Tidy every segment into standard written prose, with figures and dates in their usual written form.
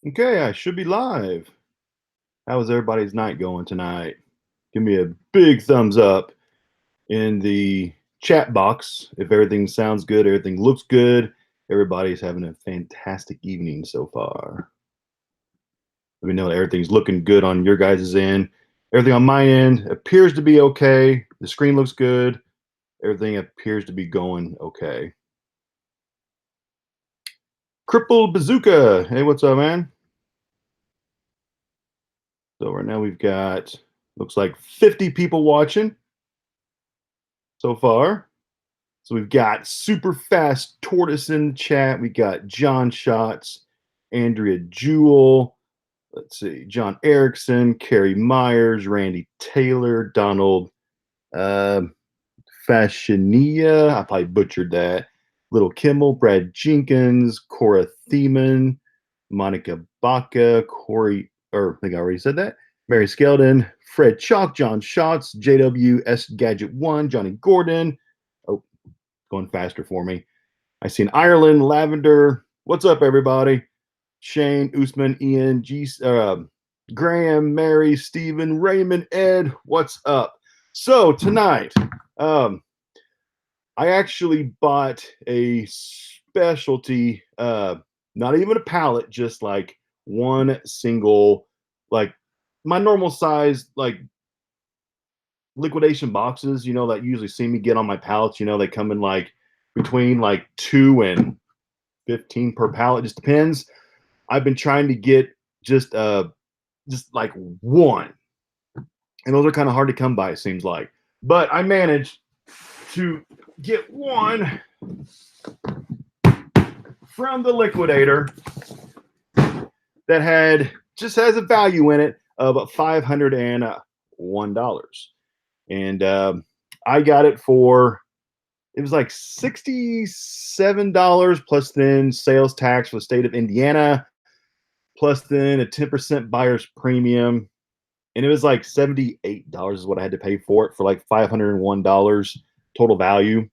Okay, I should be live. How is everybody's night going tonight? Give me a big thumbs up in the chat box if everything sounds good, everything looks good, everybody's having a fantastic evening so far. Let me know that everything's looking good on your guys' end. Everything on my end appears to be okay. The screen looks good. Everything appears to be going okay. Crippled Bazooka. Hey, what's up, man? So right now we've got, looks like 50 people watching so far. So we've got Super Fast Tortoise in the chat. We got John Schatz, Andrea Jewell. Let's see, John Erickson, Carrie Myers, Randy Taylor, Donald uh, Fashionia. I probably butchered that. Little Kimmel, Brad Jenkins, Cora Thiemann, Monica Baca, Corey, or I think I already said that. Mary Skeldon, Fred Chalk, John Schatz, JWS Gadget 1, Johnny Gordon. Oh, going faster for me. I seen Ireland, Lavender. What's up, everybody? Shane, Usman, Ian, Graham, Mary, Stephen, Raymond, Ed. What's up? So tonight, I actually bought a specialty, not even a pallet, just like one single, like my normal size, like liquidation boxes, that usually see me get on my pallets. They come in like between like 2 and 15 per pallet, just depends. I've been trying to get just like one, and those are kind of hard to come by, it seems like. But I managed to get one from the liquidator that has a value in it of $501, and I got it for, it was like $67 plus then sales tax for the state of Indiana, plus then a 10% buyer's premium. And it was like $78 is what I had to pay for it, for like $501 total value.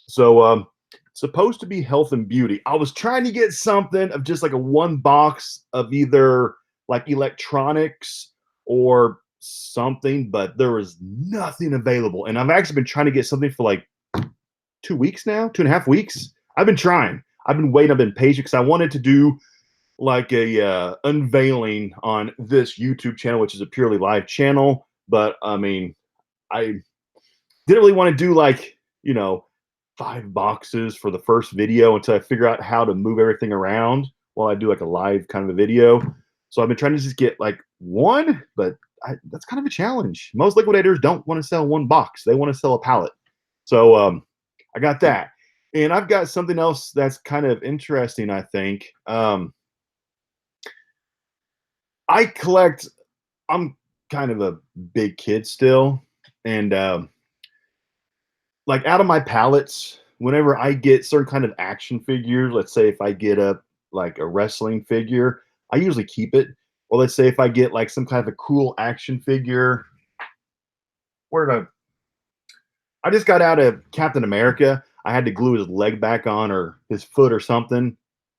So supposed to be health and beauty. I was trying to get something of just like a one box of either like electronics or something, but there was nothing available. And I've actually been trying to get something for like 2 weeks now, 2.5 weeks. I've been trying. I've been waiting. I've been patient because I wanted to do like a unveiling on this YouTube channel, which is a purely live channel. But I mean, I didn't really want to do like, 5 boxes for the first video until I figure out how to move everything around while I do like a live kind of a video. So I've been trying to just get like one, but that's kind of a challenge. Most liquidators don't want to sell one box. They want to sell a pallet. So I got that. And I've got something else that's kind of interesting, I think. I collect, I'm kind of a big kid still. And like out of my pallets, whenever I get certain kind of action figures, let's say if I get like a wrestling figure, I usually keep it. Or let's say if I get like some kind of a cool action figure, where did I just got out of Captain America. I had to glue his leg back on or his foot or something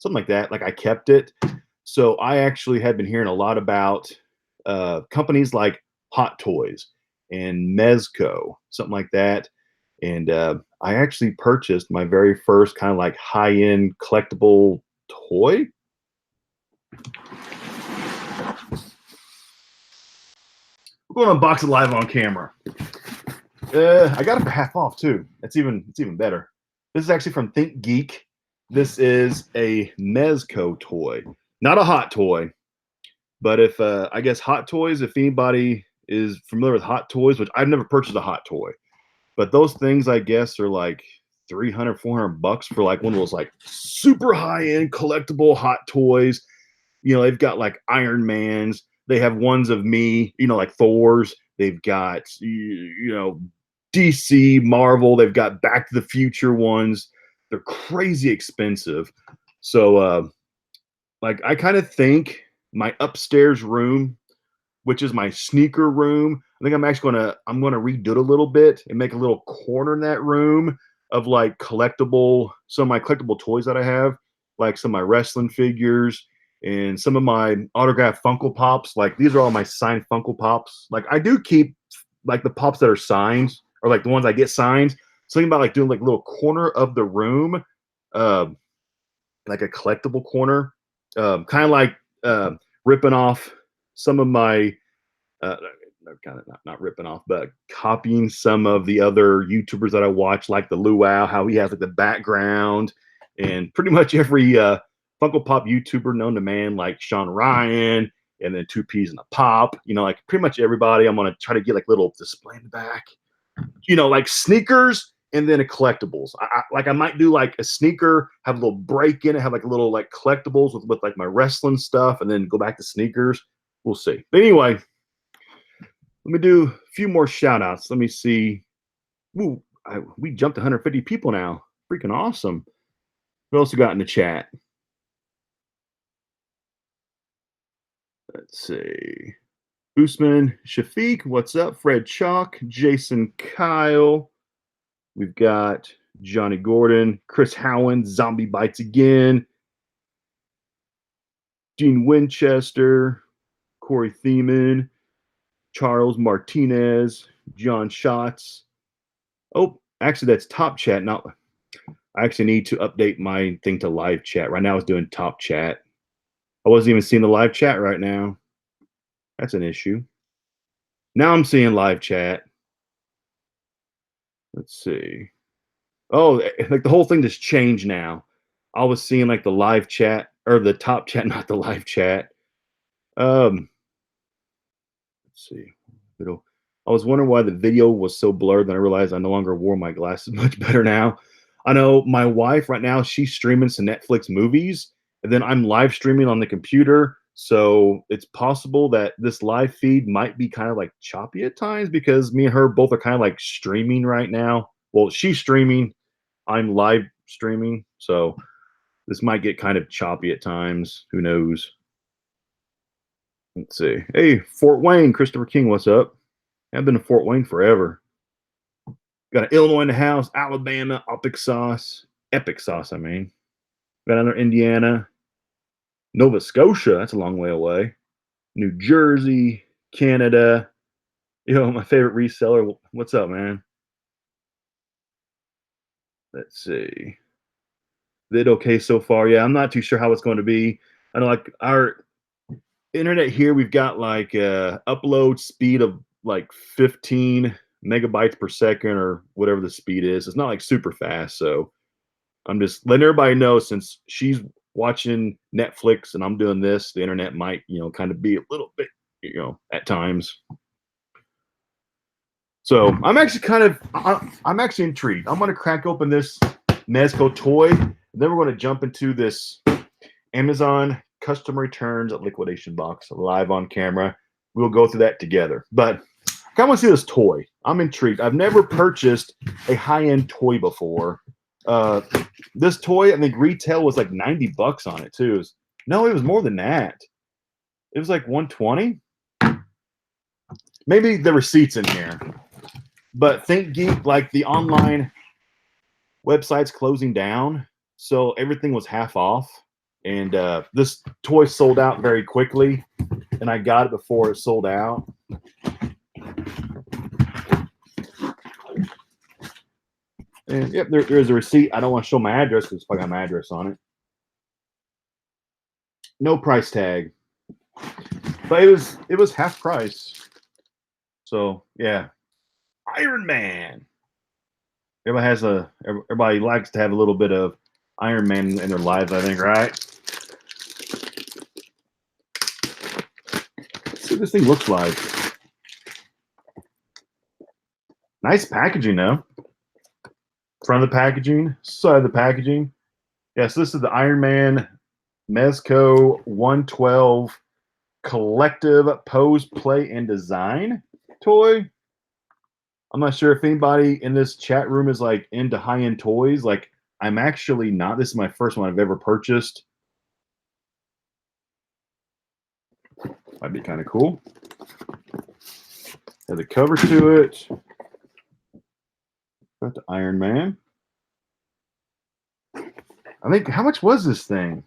like that. Like I kept it. So I actually had been hearing a lot about companies like Hot Toys and Mezco, something like that. And I actually purchased my very first kind of like high-end collectible toy. We're going to unbox it live on camera. I got it for half off too. It's even better. This is actually from Think Geek. This is a Mezco toy, not a Hot Toy. But if I guess Hot Toys, if anybody is familiar with Hot Toys, which I've never purchased a Hot Toy, but those things I guess are like 300, $400 for like one of those like super high-end collectible Hot Toys. They've got like Iron Mans. They have ones of me, like Thor's. They've got, DC, Marvel. They've got Back to the Future ones. They're crazy expensive. So, like, I kind of think my upstairs room, which is my sneaker room, I think I'm actually I'm gonna redo it a little bit and make a little corner in that room of like some of my collectible toys that I have, like some of my wrestling figures and some of my autographed Funko Pops. Like these are all my signed Funko Pops. Like I do keep like the Pops that are signed, or like the ones I get signed. Something about like doing like a little corner of the room, uh, like a collectible corner, kind of like ripping off some of my kind of not ripping off, but copying some of the other YouTubers that I watch, like the Luau, how he has like the background, and pretty much every Funko Pop YouTuber known to man, like Sean Ryan, and then Two Peas in a Pop. You know, like pretty much everybody. I'm gonna try to get like little display in the back. You know, like sneakers and then a collectibles. I might do like a sneaker, have a little break in it, have like a little like collectibles with like my wrestling stuff, and then go back to sneakers. We'll see. But anyway, let me do a few more shout outs. Let me see. Ooh, we jumped 150 people now. Freaking awesome. What else we got in the chat? Let's see. Usman Shafiq, what's up? Fred Chalk, Jason Kyle. We've got Johnny Gordon, Chris Howen, Zombie Bites Again, Gene Winchester, Corey Thiemann, Charles Martinez, John Schatz. Oh, actually, that's top chat. Not. I actually need to update my thing to live chat. Right now, it's doing top chat. I wasn't even seeing the live chat right now. That's an issue. Now I'm seeing live chat. Let's see. Oh, like the whole thing just changed now. I was seeing like the live chat or the top chat, not the live chat. Let's see. I was wondering why the video was so blurred. Then I realized I no longer wore my glasses. Much better now. I know my wife right now, she's streaming some Netflix movies, and then I'm live streaming on the computer. So it's possible that this live feed might be kind of like choppy at times because me and her both are kind of like streaming right now. Well, she's streaming, I'm live streaming. So this might get kind of choppy at times. Who knows? Let's see. Hey, Fort Wayne, Christopher King, what's up? I've been to Fort Wayne forever. Got an Illinois in the house, Alabama, epic sauce, I mean. Got another Indiana, Nova Scotia, that's a long way away. New Jersey, Canada. You know, my favorite reseller. What's up, man? Let's see. Vid okay so far? Yeah, I'm not too sure how it's going to be. I know like our internet here, we've got like upload speed of like 15 megabytes per second or whatever the speed is. It's not like super fast. So I'm just letting everybody know since she's watching Netflix and I'm doing this, the internet might, you know, kind of be a little bit, you know, at times. So I'm actually I'm actually intrigued. I'm going to crack open this Mezco toy. And then we're going to jump into this Amazon custom returns liquidation box live on camera. We'll go through that together. But I kind of want to see this toy. I'm intrigued. I've never purchased a high-end toy before. This toy, I think retail was like $90 on it too. No, it was more than that. It was like 120. Maybe the receipt's in here. But ThinkGeek, like the online website's closing down, so everything was half off. And this toy sold out very quickly, and I got it before it sold out. And yep, there's a receipt. I don't want to show my address because it's probably got my address on it. No price tag, but it was half price. So yeah, Iron Man. Everybody likes to have a little bit of Iron Man in their lives, I think, right? Let's see what this thing looks like. Nice packaging, though. Front of the packaging, side of the packaging. Yeah, so this is the Iron Man Mezco 112 collective pose, play, and design toy. I'm not sure if anybody in this chat room is like into high-end toys. Like, I'm actually not. This is my first one I've ever purchased. Might be kind of cool. Has a cover to it. Got the Iron Man. I think, how much was this thing?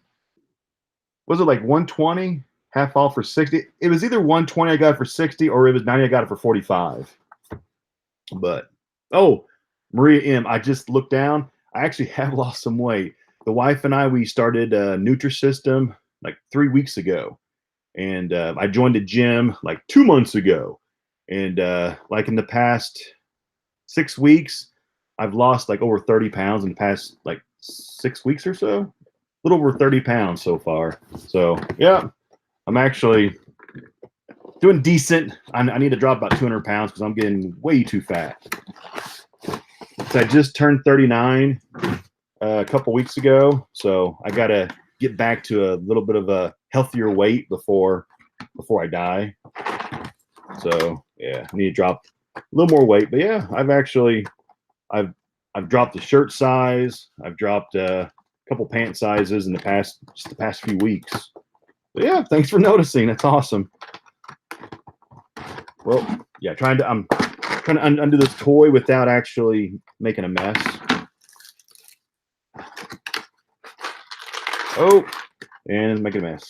was it like 120 half off for 60? It was either 120 I got it for 60 or it was 90 I got it for 45. But oh, Maria M, I just looked down. I actually have lost some weight. The wife and I, we started Nutrisystem like 3 weeks ago. And I joined a gym like 2 months ago. And like in the past 6 weeks, I've lost like over 30 pounds in the past like 6 weeks or so. A little over 30 pounds so far. So yeah, I'm actually doing decent. I need to drop about 200 pounds because I'm getting way too fat. So I just turned 39 a couple weeks ago. So I got to get back to a little bit of a healthier weight before I die. So yeah, I need to drop a little more weight. But yeah, I've dropped the shirt size. I've dropped a couple pant sizes in the past few weeks. But yeah, thanks for noticing. That's awesome. Well, yeah, I'm trying to undo this toy without actually making a mess. Oh, and making a mess.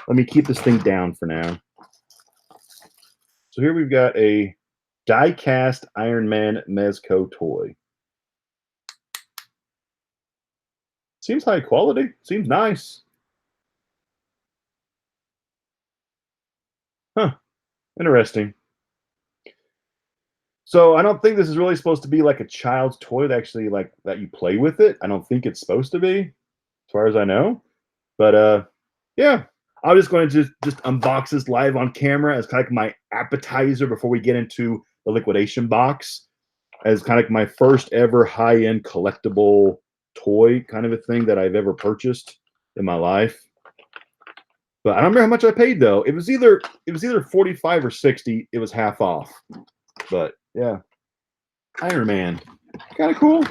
Let me keep this thing down for now. So here we've got a die-cast Iron Man Mezco toy. Seems high quality. Seems nice. Huh. Interesting. So I don't think this is really supposed to be like a child's toy that actually like that you play with it. I don't think it's supposed to be, as far as I know. But yeah, I'm just going to just unbox this live on camera as kind of my appetizer before we get into the liquidation box, as kind of like my first ever high-end collectible toy kind of a thing that I've ever purchased in my life. But I don't remember how much I paid though. It was either 45 or 60. It was half off. But yeah, Iron Man, kind of cool.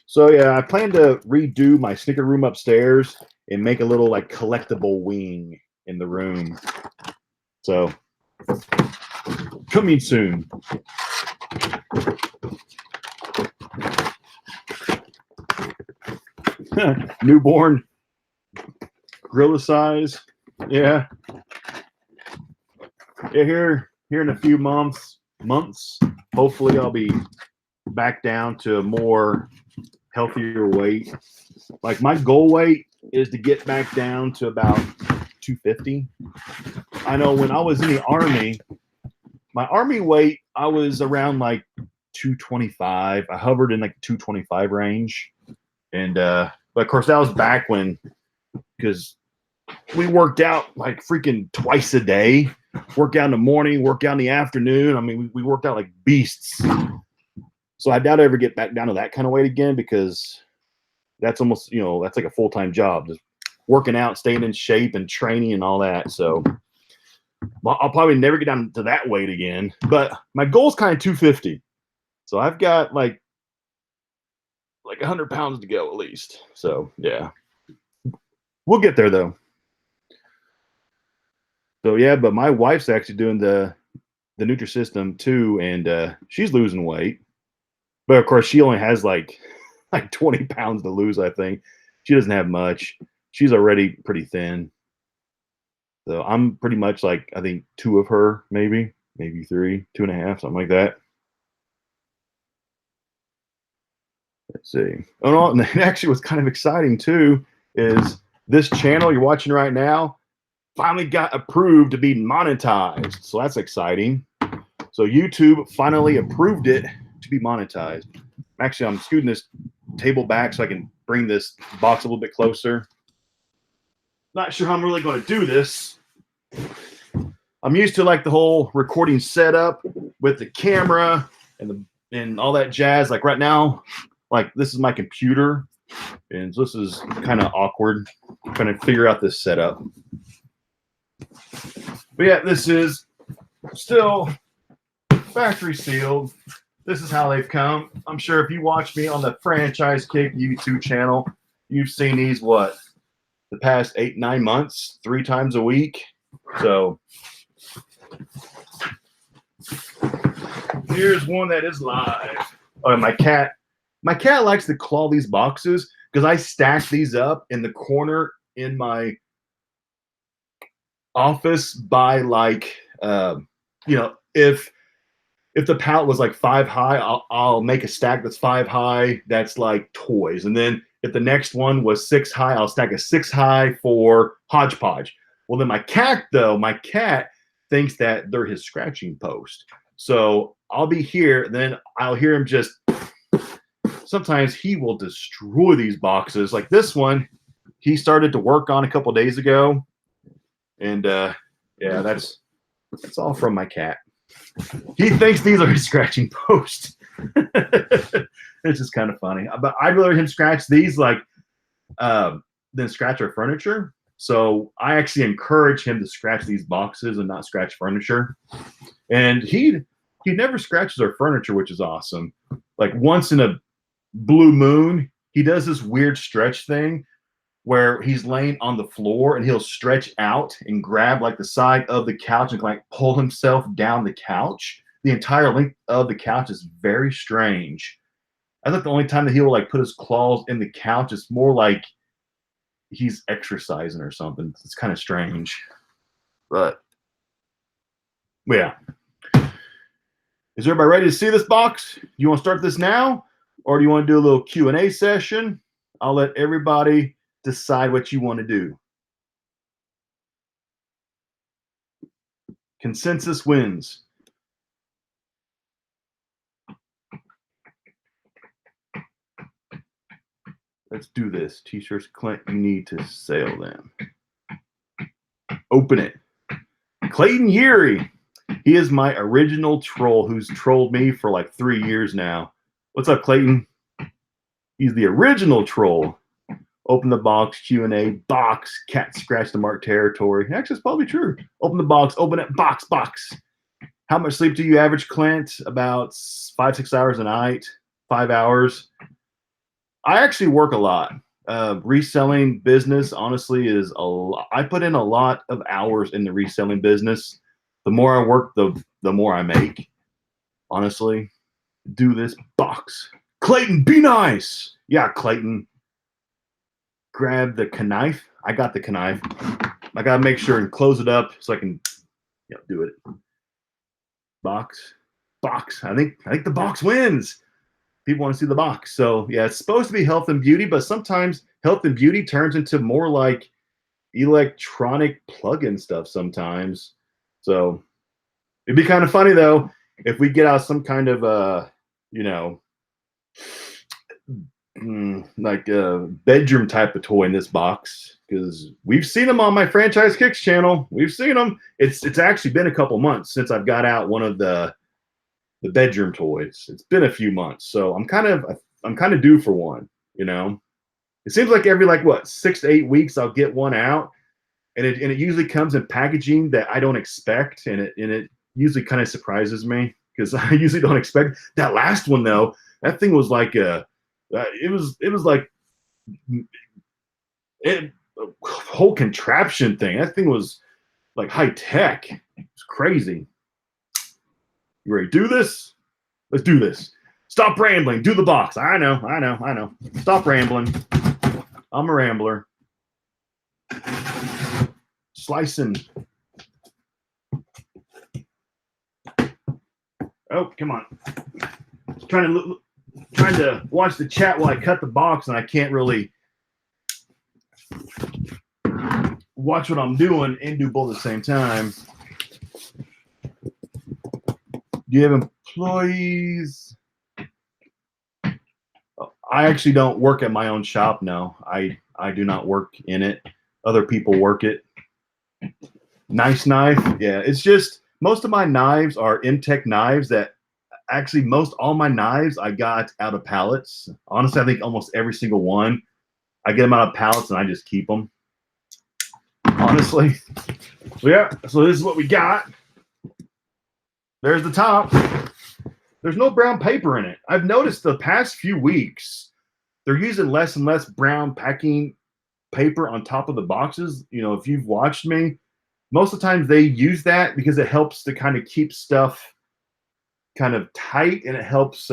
So yeah, I plan to redo my sneaker room upstairs and make a little like collectible wing in the room. So coming soon. Newborn gorilla size. Yeah. Yeah, here in a few months, hopefully I'll be back down to a more healthier weight. Like my goal weight is to get back down to about 250. I know when I was in the Army, my Army weight, I was around like 225. I hovered in like 225 range. And but of course that was back when, because we worked out like freaking twice a day. Work out in the morning, work out in the afternoon. I mean, we worked out like beasts. So I doubt I ever get back down to that kind of weight again, because that's almost, that's like a full-time job, just working out, staying in shape and training and all that. So I'll probably never get down to that weight again, but my goal is kind of 250. So I've got like 100 pounds to go at least. So yeah, we'll get there though. So yeah, but my wife's actually doing the Nutrisystem too, and she's losing weight. But of course, she only has like 20 pounds to lose, I think. She doesn't have much. She's already pretty thin. So I'm pretty much like, I think 2 of her, maybe 3, 2.5, something like that. Let's see. Oh no, and actually what's kind of exciting too is this channel you're watching right now finally got approved to be monetized. So that's exciting. So YouTube finally approved it to be monetized. Actually, I'm scooting this table back so I can bring this box a little bit closer. Not sure how I'm really going to do this. I'm used to like the whole recording setup with the camera and all that jazz. Like right now, like this is my computer, and so this is kind of awkward trying to figure out this setup. But yeah, this is still factory sealed. This is how they've come. I'm sure if you watch me on the Franchise Kick YouTube channel, you've seen these, the past 8-9 months, 3 times a week. So here's one that is live. Oh, my cat likes to claw these boxes because I stack these up in the corner in my office by like, you know, if the pallet was like 5 high, I'll make a stack that's 5 high. That's like toys. And then if the next one was 6 high, I'll stack a 6 high for hodgepodge. Well, then my cat thinks that they're his scratching post. So I'll be here, then I'll hear him just, sometimes he will destroy these boxes. Like this one, he started to work on a couple days ago. And yeah, that's all from my cat. He thinks these are his scratching posts. It's just kind of funny. But I'd rather him scratch these like than scratch our furniture. So I actually encourage him to scratch these boxes and not scratch furniture. And he never scratches our furniture, which is awesome. Like once in a blue moon, he does this weird stretch thing where he's laying on the floor and he'll stretch out and grab like the side of the couch and like pull himself down the couch. The entire length of the couch is very strange. I think the only time that he will like put his claws in the couch is more like he's exercising or something. It's kind of strange. But yeah. Is everybody ready to see this box? You want to start this now? Or do you want to do a little Q&A session? I'll let everybody decide what you want to do. Consensus wins. Let's do this. T-shirts, Clint, you need to sell them. Open it. Clayton Yeary. He is my original troll who's trolled me for like 3 years now. What's up, Clayton? He's the original troll. Open the box, Q&A, box, cat scratch the mark territory. Actually, it's probably true. Open the box, open it, box. How much sleep do you average, Clint? About 5-6 hours a night, 5 hours. I actually work a lot. Reselling business, honestly, is a lot. I put in a lot of hours in the reselling business. The more I work, the more I make. Honestly, do this box. Clayton, be nice. Yeah, Clayton. Grab the knife. I got the knife. I gotta make sure and close it up so I can do it. Box. I think the box wins. People want to see the box. So yeah, it's supposed to be health and beauty, but sometimes health and beauty turns into more like electronic plug-in stuff sometimes. So it'd be kind of funny though if we get out some kind of like a bedroom type of toy in this box, because we've seen them on my Franchise Kicks channel. We've seen them. It's actually been a couple months since I've got out one of the bedroom toys. It's been a few months, so I'm kind of due for one. It seems like every 6 to 8 weeks I'll get one out, and it usually comes in packaging that I don't expect, and it usually kind of surprises me because I usually don't expect. That last one though, that thing was like a it was like a whole contraption thing. That thing was like high tech. It's crazy. You ready to do this? Let's do this. Stop rambling. Do the box. I know. Stop rambling. I'm a rambler. Slicing. Oh, come on. Trying to watch the chat while I cut the box, and I can't really watch what I'm doing and do both at the same time. Do you have employees? I actually don't work at my own shop. No, I do not work in it. Other people work it. Nice knife. Yeah, it's just most of my knives are M-Tech knives that actually all my knives I got out of pallets. Honestly, I think almost every single one. I get them out of pallets and I just keep them. Honestly. So yeah, so this is what we got. There's the top. There's no brown paper in it. I've noticed the past few weeks, they're using less and less brown packing paper on top of the boxes. If you've watched me, most of the times they use that because it helps to kind of keep stuff kind of tight, and it helps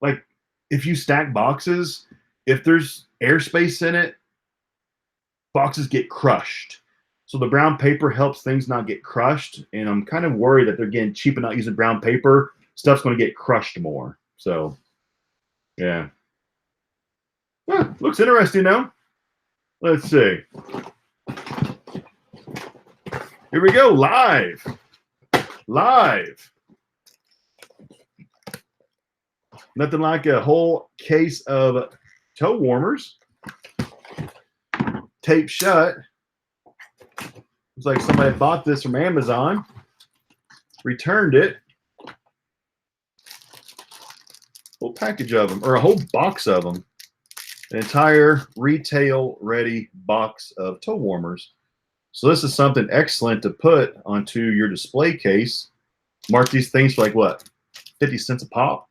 like if you stack boxes, if there's airspace in it, boxes get crushed. So the brown paper helps things not get crushed. And I'm kind of worried that they're getting cheap and not using brown paper. Stuff's going to get crushed more. So, yeah. Looks interesting now. Let's see. Here we go. Live. Nothing like a whole case of toe warmers. Taped shut. Looks like somebody bought this from Amazon, returned it. Whole package of them, or a whole box of them. An entire retail ready box of toe warmers. So this is something excellent to put onto your display case. Mark these things for like what? 50 cents a pop.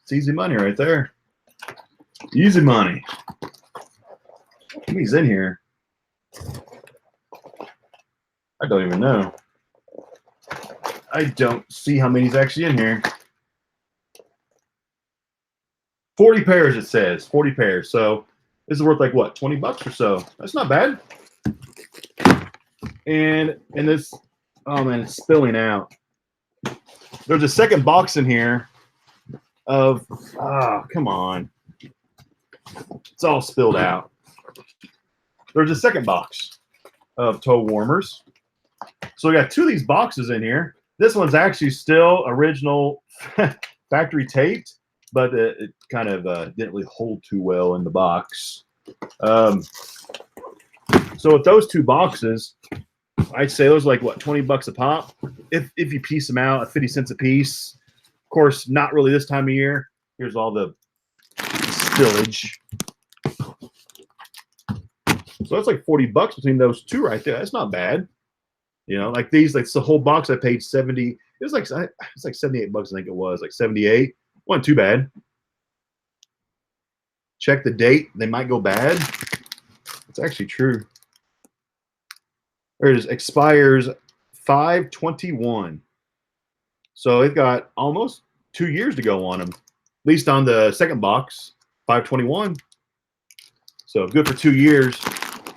It's easy money right there. Easy money. How many's in here? I don't even know. I don't see how many's actually in here. 40 pairs it says. 40 pairs. So this is worth like what? 20 bucks or so. That's not bad. And this, oh man, it's spilling out. There's a second box in here of, come on. It's all spilled out. There's a second box of toe warmers. So we got two of these boxes in here. This one's actually still original factory taped, but it kind of didn't really hold too well in the box. So with those two boxes, I'd say those are like what, 20 bucks a pop if you piece them out at 50 cents a piece. Of course, not really this time of year. Here's all the spillage. So that's like 40 bucks between those two right there. That's not bad. You know, like these, like the whole box I paid 70. It was like 78 bucks, I think it was, like 78. Wasn't too bad. Check the date. They might go bad. It's actually true. There it is. Expires 5/21. So they've got almost 2 years to go on them. At least on the second box, 5/21. So good for 2 years.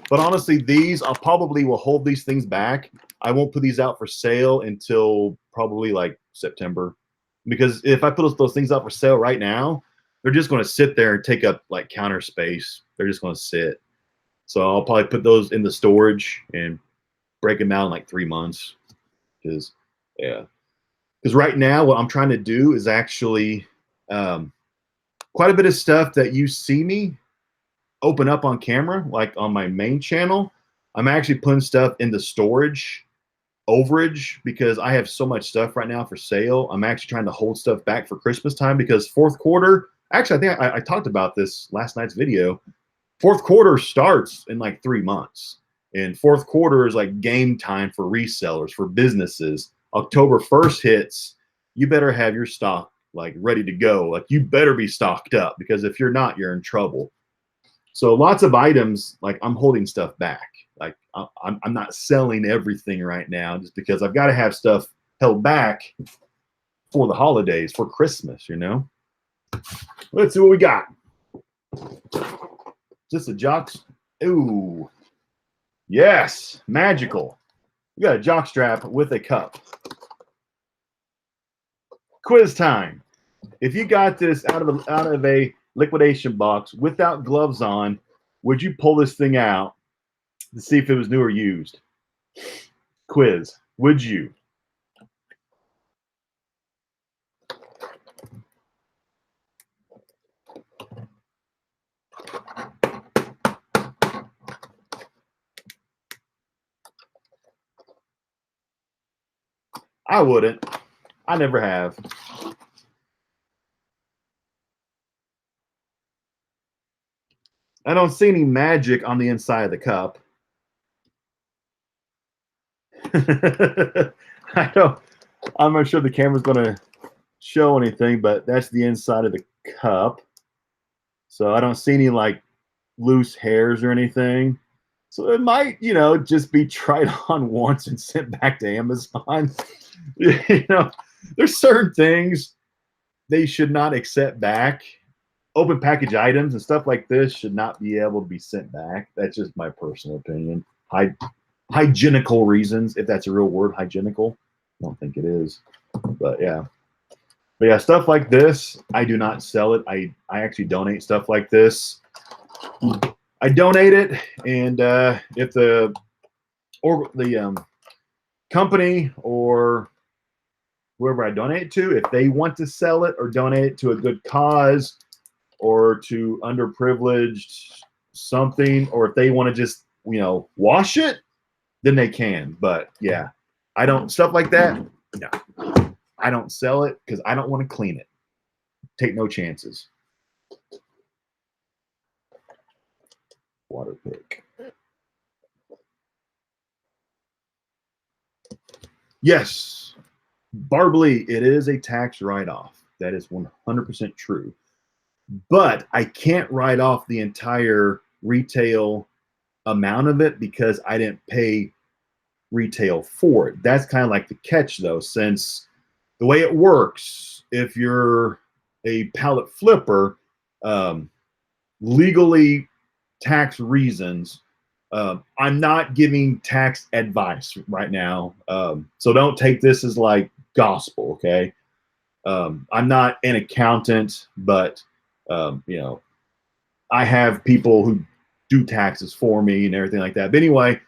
But honestly, these, I probably will hold these things back. I won't put these out for sale until probably like September. Because if I put those things out for sale right now, they're just going to sit there and take up like counter space. They're just going to sit. So I'll probably put those in the storage and break them out in like 3 months. Because right now what I'm trying to do is actually quite a bit of stuff that you see me open up on camera, like on my main channel. I'm actually putting stuff in the storage overage because I have so much stuff right now for sale. I'm actually trying to hold stuff back for Christmas time because fourth quarter, actually, I think I talked about this last night's video. Fourth quarter starts in like 3 months. And fourth quarter is like game time for resellers, for businesses. October 1st hits, you better have your stock like ready to go. Like you better be stocked up because if you're not, you're in trouble. So lots of items, like I'm holding stuff back. Like I'm not selling everything right now just because I've got to have stuff held back for the holidays, for Christmas, you know? Let's see what we got. Just a jocks. Ooh. Yes, magical. We got a jock strap with a cup. Quiz time. If you got this out of a liquidation box without gloves on, would you pull this thing out to see if it was new or used? Quiz. Would you? I wouldn't. I never have. I don't see any magic on the inside of the cup. I'm not sure the camera's going to show anything, but that's the inside of the cup. So I don't see any like loose hairs or anything. So it might, you know, just be tried on once and sent back to Amazon. You know, there's certain things they should not accept back open package items and stuff like this should not be able to be sent back. That's just my personal opinion. Hygienical reasons, if that's a real word, hygienical. I don't think it is, but yeah. But yeah, stuff like this, I do not sell it. I actually donate stuff like this. I donate it, and if the company or whoever I donate to, if they want to sell it or donate it to a good cause or to underprivileged something, or if they want to just, you know, wash it, then they can. But yeah, I don't, stuff like that, no. I don't sell it because I don't want to clean it. Take no chances. Water pick. Yes, Barbly, it is a tax write-off. That is 100% true. But I can't write off the entire retail amount of it because I didn't pay retail for it. That's kind of like the catch, though, since the way it works, if you're a pallet flipper, legally tax reasons, I'm not giving tax advice right now. So don't take this as like gospel, okay? I'm not an accountant, but you know, I have people who do taxes for me and everything like that. But anyway,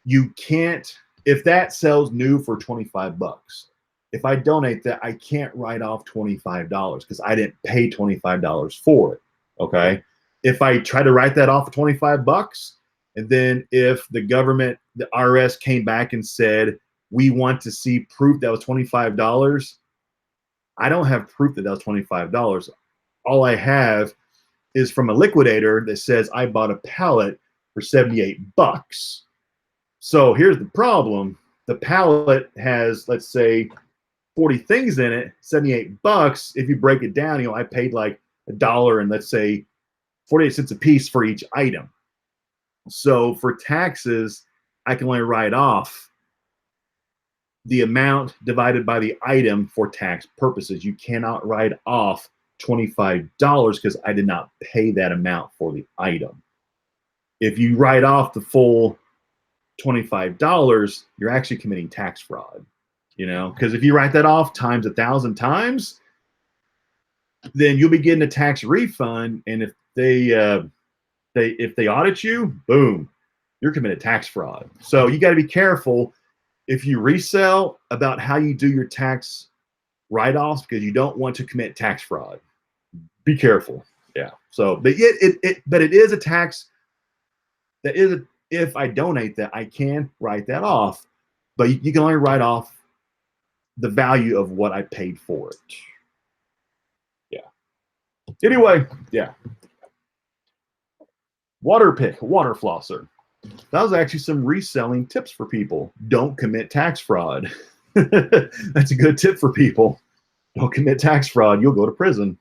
you can't, if that sells new for 25 bucks, if I donate that, I can't write off $25 because I didn't pay $25 for it. Okay. If I try to write that off for 25 bucks, and then if the government, the IRS came back and said, we want to see proof that was $25, I don't have proof that that was $25. All I have is from a liquidator that says I bought a pallet for 78 bucks. So here's the problem. The pallet has, let's say, 40 things in it, 78 bucks. If you break it down, you know, I paid like $1 and let's say 48 cents a piece for each item. So for taxes, I can only write off the amount divided by the item for tax purposes. You cannot write off $25 because I did not pay that amount for the item. If you write off the full $25, you're actually committing tax fraud, you know, because if you write that off times 1,000 times, then you'll be getting a tax refund. And if they audit you, boom, you're committing tax fraud. So you got to be careful if you resell about how you do your tax write-offs because you don't want to commit tax fraud. Be careful. Yeah. So, but it is a tax that is, if I donate that, I can write that off, but you can only write off the value of what I paid for it. Yeah. Anyway, yeah. Water pick, water flosser. That was actually some reselling tips for people. Don't commit tax fraud. That's a good tip for people. Don't commit tax fraud. You'll go to prison.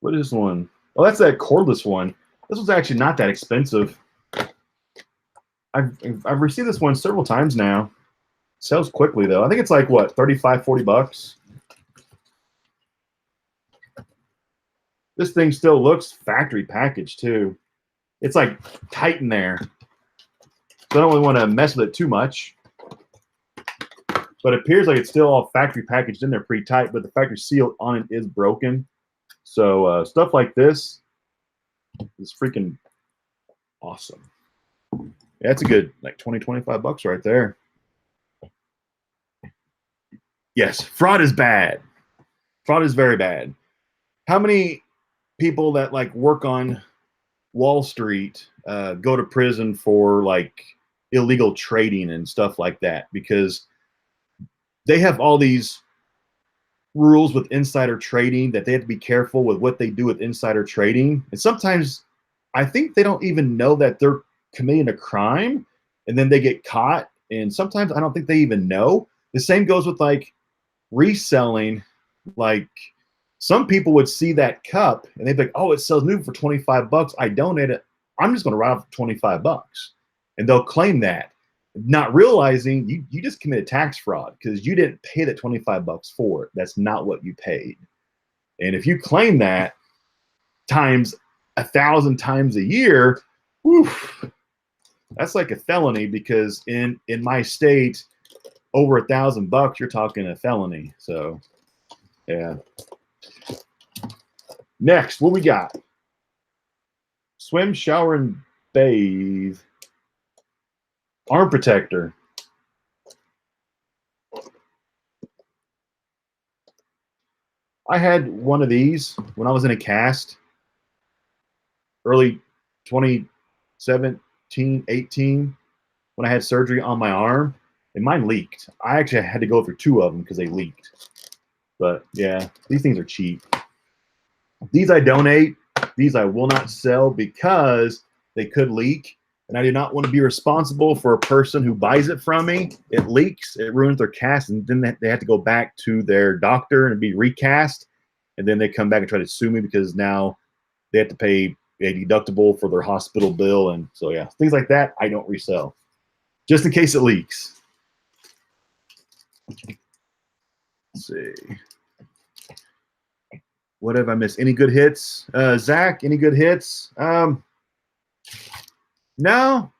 What is this one? Oh, that's that cordless one. This was actually not that expensive. I've received this one several times now. It sells quickly though. I think it's like what, 35, 40 bucks. This thing still looks factory packaged too. It's like tight in there. So I don't really want to mess with it too much. But it appears like it's still all factory packaged in there pretty tight, but the factory seal on it is broken. So stuff like this is freaking awesome. Yeah, that's a good like 20, 25 bucks right there. Yes, fraud is bad. Fraud is very bad. How many people that like work on Wall Street go to prison for like illegal trading and stuff like that because they have all these rules with insider trading that they have to be careful with what they do with insider trading. And sometimes I think they don't even know that they're committing a crime and then they get caught. And sometimes I don't think they even know. The same goes with like reselling. Like some people would see that cup and they'd be like, oh, it sells new for 25 bucks. I donate it. I'm just going to write off 25 bucks. And they'll claim that, not realizing you just committed tax fraud because you didn't pay that 25 bucks for it. That's not what you paid. And if you claim that times 1,000 times a year, whew, that's like a felony, because in my state, over $1,000, you're talking a felony. So yeah. Next, what we got? Swim, shower, and bathe. Arm protector. I had one of these when I was in a cast, early 2017, 18, when I had surgery on my arm, and mine leaked. I actually had to go through 2 of them because they leaked. But yeah, these things are cheap. These I donate. These I will not sell because they could leak. And I do not want to be responsible for a person who buys it from me. It leaks, it ruins their cast, and then they have to go back to their doctor and be recast. And then they come back and try to sue me because now they have to pay a deductible for their hospital bill. And so, yeah, things like that I don't resell, just in case it leaks. Let's see. What have I missed? Any good hits? Zach, any good hits? No.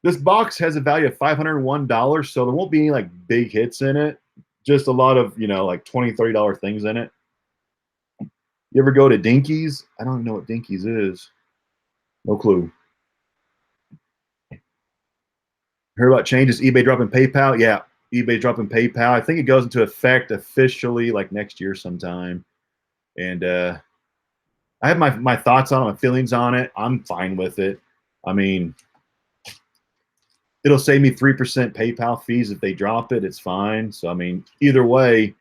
This box has a value of $501, so there won't be any like big hits in it. Just a lot of, like $20, $30 things in it. You ever go to Dinkies? I don't even know what Dinkies is. No clue. Heard about changes? eBay dropping PayPal? Yeah, eBay dropping PayPal. I think it goes into effect officially like next year sometime. And I have my thoughts on it, my feelings on it. I'm fine with it. I mean, it'll save me 3% PayPal fees if they drop it. It's fine. So, I mean, either way,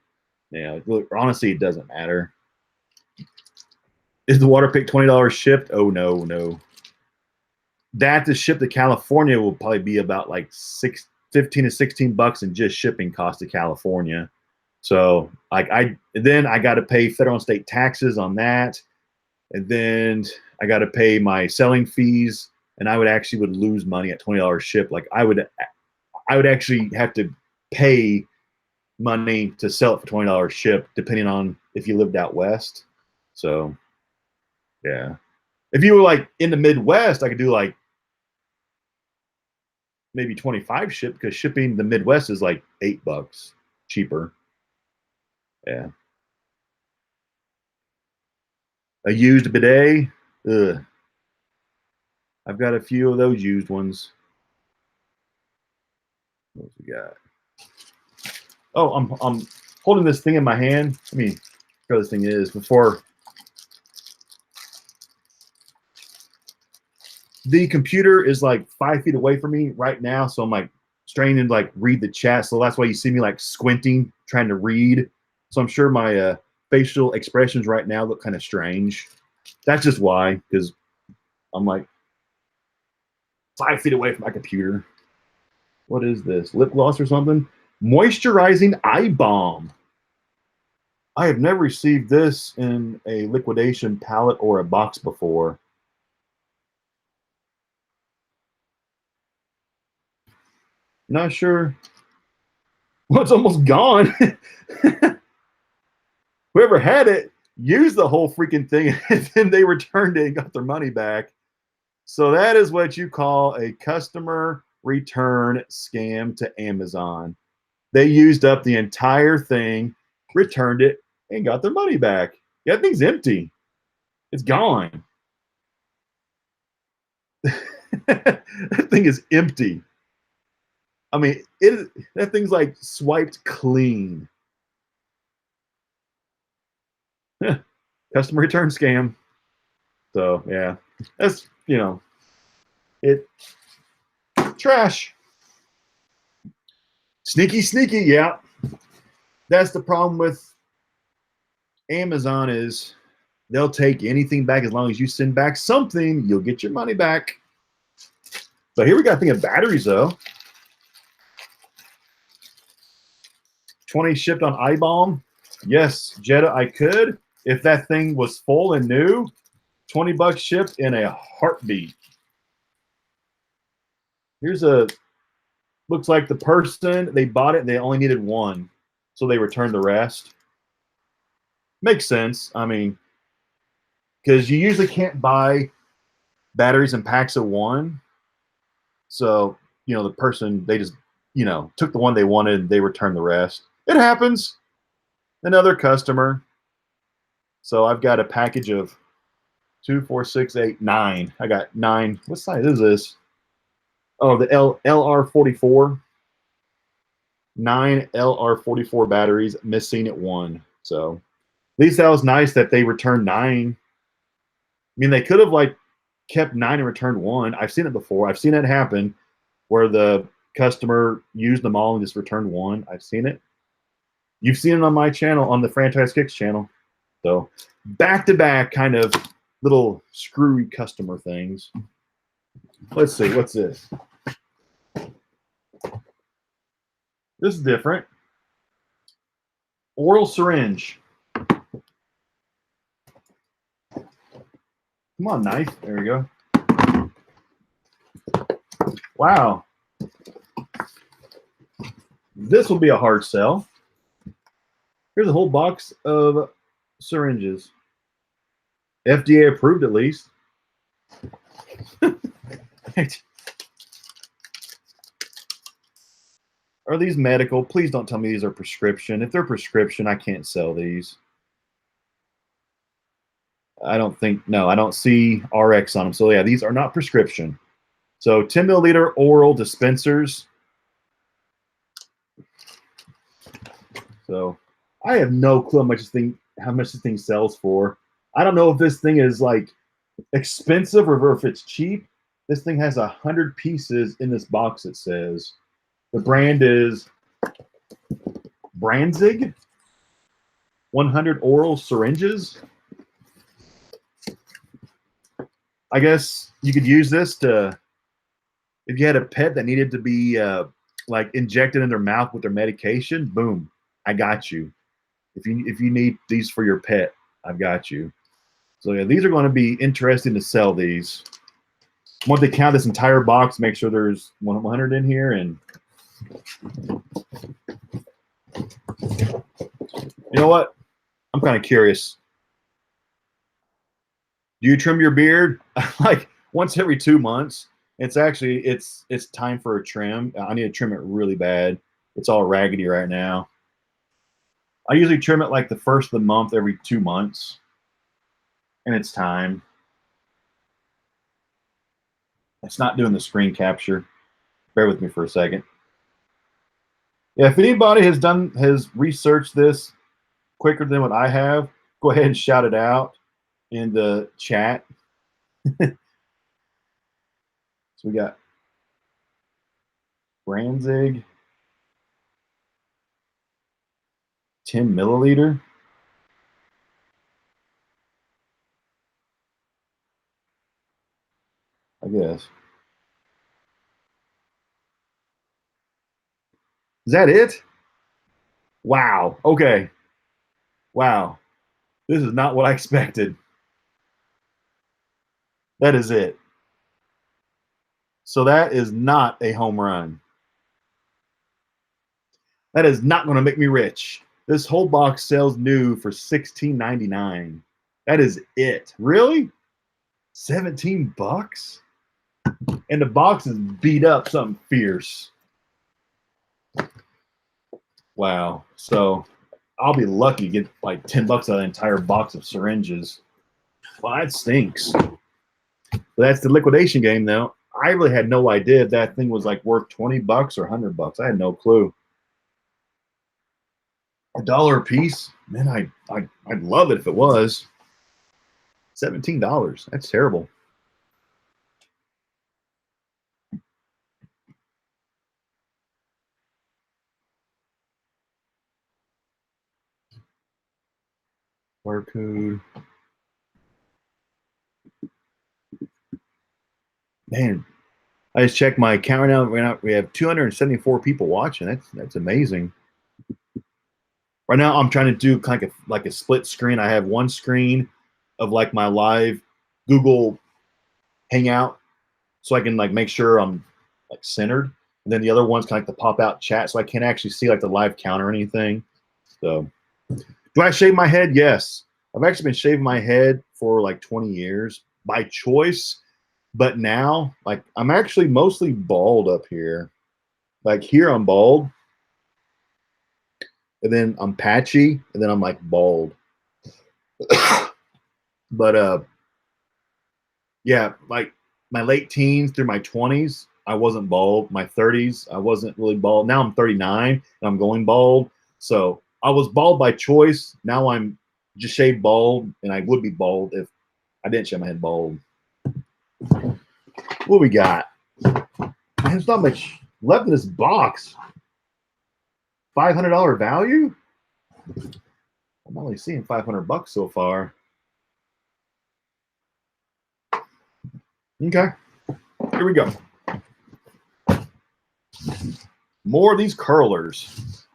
honestly, it doesn't matter. Is the water pick $20 shipped? Oh, no. That to ship to California will probably be about like $15 to $16 in just shipping cost to California. So then I got to pay federal and state taxes on that. And then I got to pay my selling fees, and I would lose money at $20 ship. Like I would actually have to pay money to sell it for $20 ship, depending on if you lived out west. So yeah, if you were like in the Midwest, I could do like maybe 25 ship, because shipping the Midwest is like $8 cheaper. Yeah. A used bidet. Ugh. I've got a few of those used ones. What we got? Oh, I'm holding this thing in my hand. Let me show what this thing is before. The computer is like 5 feet away from me right now, so I'm like straining to like read the chat. So that's why you see me like squinting, trying to read. So I'm sure my facial expressions right now look kind of strange. That's just why, because I'm like 5 feet away from my computer. What is this? Lip gloss or something? Moisturizing eye balm. I have never received this in a liquidation pallet or a box before. Not sure. Well, it's almost gone. Whoever had it used the whole freaking thing, and then they returned it and got their money back. So that is what you call a customer return scam to Amazon. They used up the entire thing, returned it, and got their money back. Yeah, that thing's empty. It's gone. That thing is empty. I mean, that thing's like swiped clean. Customer return scam. So yeah, that's it. Trash. Sneaky, yeah. That's the problem with Amazon, is they'll take anything back as long as you send back something. You'll get your money back. So here we got a thing of batteries though. 20 shipped on eye balm. Yes, Jetta, I could. If that thing was full and new, $20 shipped in a heartbeat. Here's looks like the person, they bought it and they only needed one. So they returned the rest. Makes sense. I mean, because you usually can't buy batteries in packs of one. So, the person, they just, took the one they wanted and they returned the rest. It happens. Another customer. So I've got a package of 2, 4, 6, 8, 9. I got 9. What size is this? Oh, the LR44. 9 LR44 batteries, missing at 1. So at least that was nice that they returned 9. I mean, they could have kept 9 and returned 1. I've seen it before. I've seen it happen where the customer used them all and just returned 1. I've seen it. You've seen it on my channel, on the Franchise Kicks channel. So back-to-back kind of little screwy customer things. Let's see, what's this? This is different. Oral syringe. Come on, knife. There we go. Wow. This will be a hard sell. Here's a whole box of syringes. FDA approved, at least. Are these medical? Please don't tell me these are prescription. If they're prescription, I can't sell these. I don't see RX on them. So yeah, these are not prescription. So 10 milliliter oral dispensers. So I have no clue how much this thing sells for. I don't know if this thing is expensive or if it's cheap. This thing has 100 pieces in this box, it says. The brand is Branzig. 100 oral syringes. I guess you could use this if you had a pet that needed to be injected in their mouth with their medication. Boom, I got you. If you need these for your pet, I've got you. So yeah, these are going to be interesting to sell these. I want to count this entire box, make sure there's 100 in here, and you know what? I'm kind of curious. Do you trim your beard? Once every 2 months. It's time for a trim. I need to trim it really bad. It's all raggedy right now. I usually trim it the first of the month every 2 months. And it's time. It's not doing the screen capture. Bear with me for a second. Yeah, if anybody has researched this quicker than what I have, go ahead and shout it out in the chat. So we got Branzig 10 milliliter. I guess. Is that it? Wow. Okay. Wow. This is not what I expected. That is it. So that is not a home run. That is not going to make me rich. This whole box sells new for $16.99. That is it. Really? 17 bucks? And the box is beat up something fierce. Wow. So I'll be lucky to get 10 bucks out of an entire box of syringes. Well, that stinks. But that's the liquidation game, though. I really had no idea if that thing was worth 20 bucks or 100 bucks. I had no clue. $1 a piece? Man, I'd love it if it was. $17. That's terrible. Barcode. Man, I just checked my account now. We have 274 people watching. That's amazing. Right now, I'm trying to do like a split screen. I have one screen of my live Google Hangout, so I can make sure I'm centered, and then the other one's kind of the pop out chat, so I can't actually see the live count or anything. So Do I shave my head? Yes. I've actually been shaving my head for like 20 years by choice. But now, like, I'm actually mostly bald up here. Like here, I'm bald, and then I'm patchy, and then I'm like bald. But yeah, like my late teens through my 20s, I wasn't bald. My 30s, I wasn't really bald. Now I'm 39 and I'm going bald. So I was bald by choice. Now I'm just shaved bald, and I would be bald if I didn't shave my head bald. What we got? There's not much left in this box. $500 value? I'm only seeing $500 so far. Okay, here we go. More of these curlers.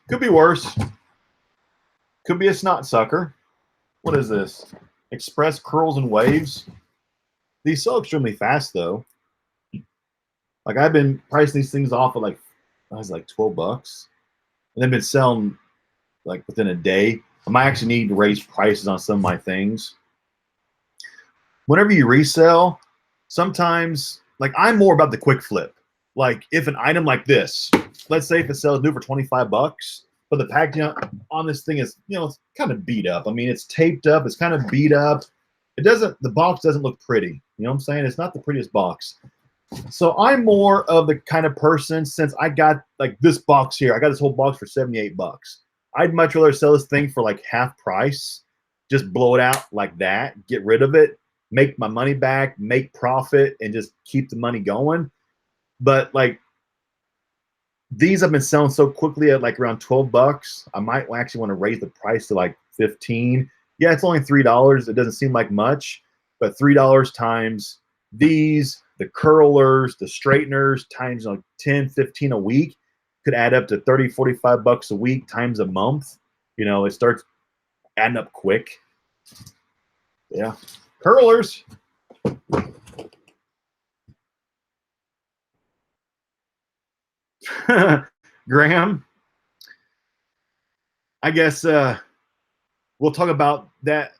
Could be worse. Could be a snot sucker. What is this? Express curls and waves. These sell extremely fast though. Like I've been pricing these things off at like, I was like $12, and they've been selling like within a day. I might actually need to raise prices on some of my things. Whenever you resell, sometimes, like I'm more about the quick flip. Like if an item like this, let's say if it sells new for $25, but the packaging on this thing is, you know, it's kind of beat up. I mean, it's taped up, it's kind of beat up. It doesn't, the box doesn't look pretty. You know what I'm saying? It's not the prettiest box. So I'm more of the kind of person, since I got like this box here, I got this whole box for $78. I'd much rather sell this thing for like half price, just blow it out like that, get rid of it, make my money back, make profit, and just keep the money going. But like these have been selling so quickly at like around $12. I might actually want to raise the price to like 15. Yeah, it's only $3. It doesn't seem like much, but $3 times these, the curlers, the straighteners, times like 10, 15 a week could add up to 30, $45 a week times a month. You know, it starts adding up quick. Yeah. Curlers. Graham, I guess we'll talk about that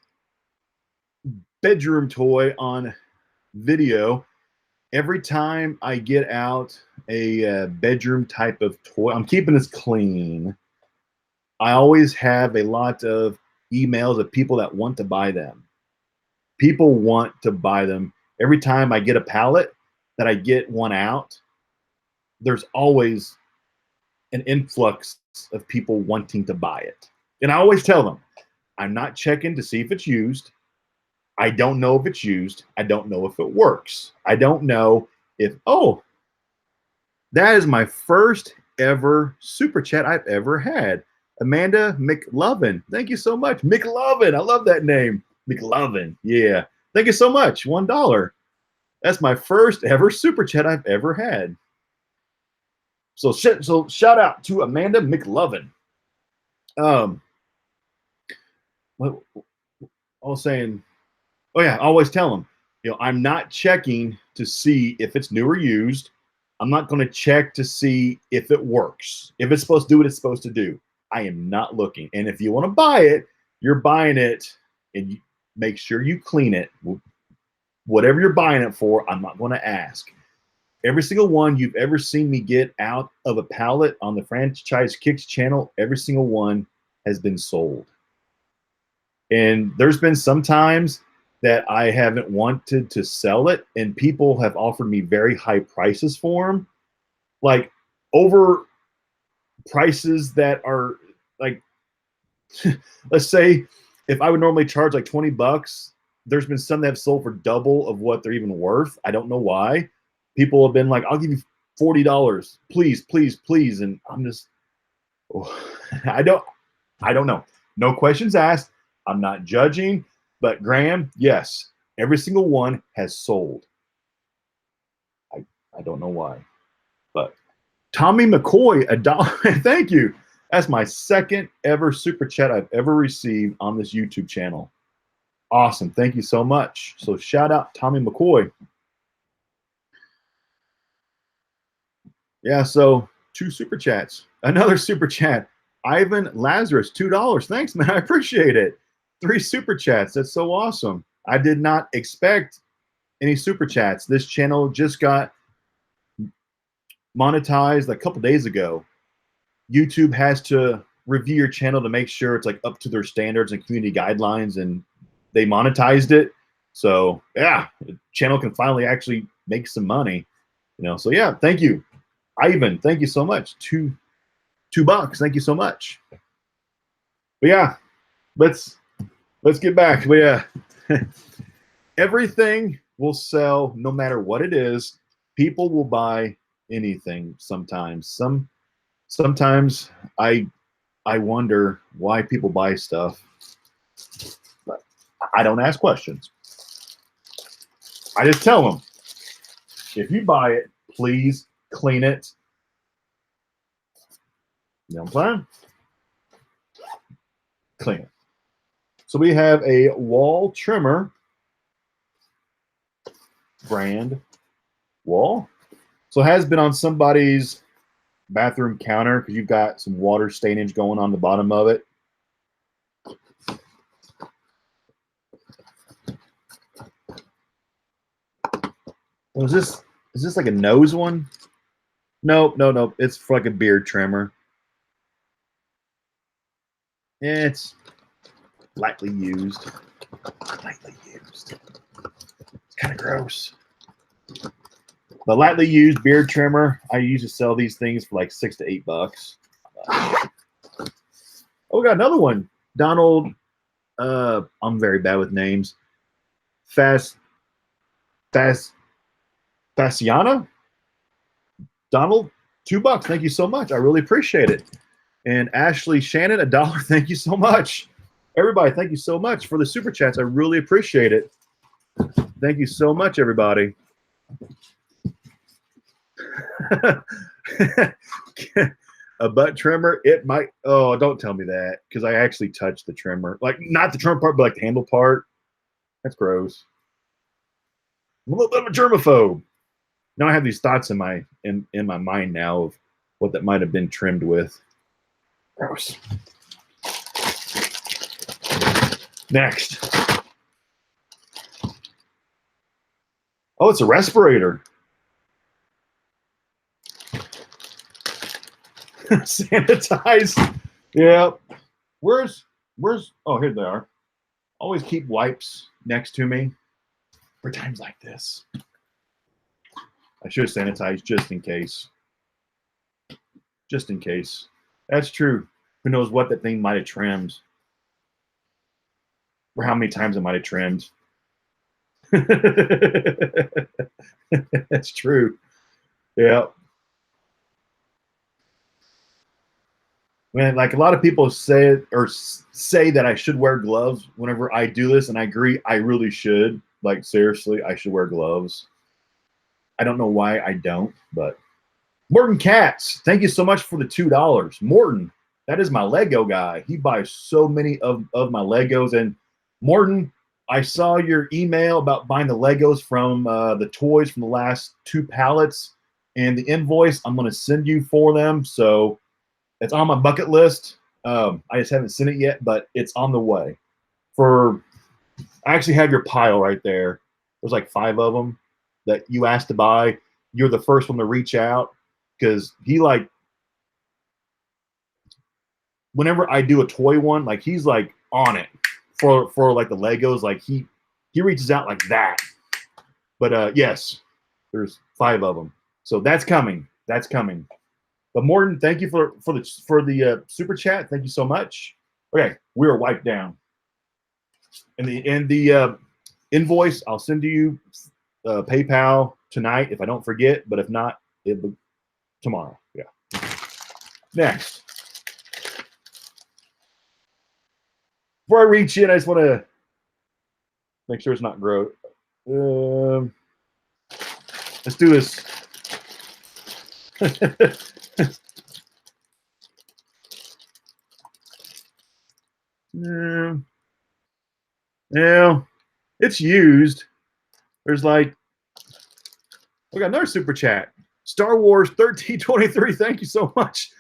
bedroom toy on video. Every time I get out a bedroom type of toy, I'm keeping this clean. I always have a lot of emails of people that want to buy them. People want to buy them. Every time I get a pallet that I get one out, there's always an influx of people wanting to buy it. And I always tell them, I'm not checking to see if it's used. I don't know if it's used. I don't know if it works. I don't know if, oh, that is my first ever super chat I've ever had. Amanda McLovin. Thank you so much. McLovin. I love that name. McLovin. Yeah. Thank you so much. $1. That's my first ever super chat I've ever had. So shout out to Amanda McLovin. What I was saying, oh yeah, I always tell them, you know, I'm not checking to see if it's new or used. I'm not going to check to see if it works. If it's supposed to do what it's supposed to do, I am not looking. And if you want to buy it, you're buying it, and you make sure you clean it. Whatever you're buying it for, I'm not going to ask. Every single one you've ever seen me get out of a pallet on the Franchise Kicks channel, every single one has been sold. And there's been some times that I haven't wanted to sell it, and people have offered me very high prices for them, like over prices that are like, let's say if I would normally charge like $20, there's been some that have sold for double of what they're even worth. I don't know why. People have been like, I'll give you $40, please, please, please. And I'm just, oh, I don't know. No questions asked. I'm not judging, but Graham, yes, every single one has sold. I don't know why, but Tommy McCoy, $1. Thank you. That's my second ever super chat I've ever received on this YouTube channel. Awesome. Thank you so much. So shout out Tommy McCoy. Yeah, so 2 super chats. Another super chat. Ivan Lazarus, $2. Thanks, man. I appreciate it. 3 super chats. That's so awesome. I did not expect any super chats. This channel just got monetized a couple days ago. YouTube has to review your channel to make sure it's like up to their standards and community guidelines, and they monetized it. So yeah, the channel can finally actually make some money, you know. So yeah, thank you, Ivan. Thank you so much. $2. Thank you so much. But yeah, let's get back. But yeah, everything will sell no matter what it is. People will buy anything sometimes. Sometimes I wonder why people buy stuff, but I don't ask questions. I just tell them, if you buy it, please clean it. You know what I'm saying? Clean it. So we have a wall trimmer brand wall. So it has been on somebody's bathroom counter because you've got some water stainage going on the bottom of it. Well, is this like a nose one? Nope. It's for like a beard trimmer. It's lightly used. It's kind of gross. The lightly used beard trimmer, I usually sell these things for like $6 to $8. Oh, we got another one. Donald, I'm very bad with names. Fasciana? Donald, $2. Thank you so much. I really appreciate it. And Ashley Shannon, $1. Thank you so much. Everybody, thank you so much for the super chats. I really appreciate it. Thank you so much, everybody. A butt trimmer, it might. Oh, don't tell me that, because I actually touched the trimmer. Like, not the trim part, but like the handle part. That's gross. I'm a little bit of a germaphobe. Now I have these thoughts in my mind now of what that might have been trimmed with. Gross. Next. Oh, it's a respirator. Sanitize. Yeah. Where's oh, here they are. Always keep wipes next to me for times like this. I should sanitize just in case. Just in case. That's true. Who knows what that thing might have trimmed, or how many times it might have trimmed. That's true. Yeah. Man, like a lot of people say that I should wear gloves whenever I do this, and I agree, I really should. Like, seriously, I should wear gloves. I don't know why I don't, but Morton Katz, thank you so much for the $2. Morton, that is my Lego guy. He buys so many of my Legos. And Morton, I saw your email about buying the Legos from the toys from the last 2 pallets, and the invoice I'm going to send you for them. So it's on my bucket list. I just haven't sent it yet, but it's on the way. I actually have your pile right there. There's like 5 of them that you asked to buy. You're the first one to reach out, because he, like, whenever I do a toy one, like, he's like on it for like the Legos. Like, he reaches out like that. But yes, there's 5 of them. So that's coming. That's coming. But Morton, thank you for the super chat. Thank you so much. Okay, we are wiped down. And the invoice, I'll send to you PayPal tonight if I don't forget. But if not, it'll be tomorrow. Yeah. Next. Before I reach in, I just want to make sure it's not gross. Let's do this. Yeah, it's used. There's like, we got another super chat. Star Wars 1323. Thank you so much.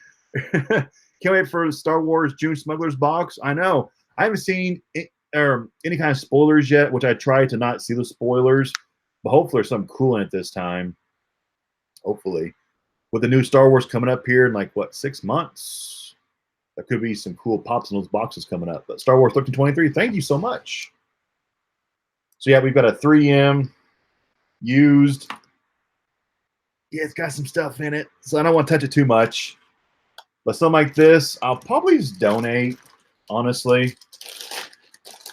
Can't wait for the Star Wars June Smugglers box. I know. I haven't seen it, or any kind of spoilers yet, which I try to not see the spoilers. But hopefully there's something cool in it this time. Hopefully. With the new Star Wars coming up here in like, what, 6 months? There could be some cool pops in those boxes coming up. But Star Wars 1323, thank you so much. So yeah, we've got a 3M used. Yeah, it's got some stuff in it, so I don't want to touch it too much. But something like this, I'll probably just donate, honestly.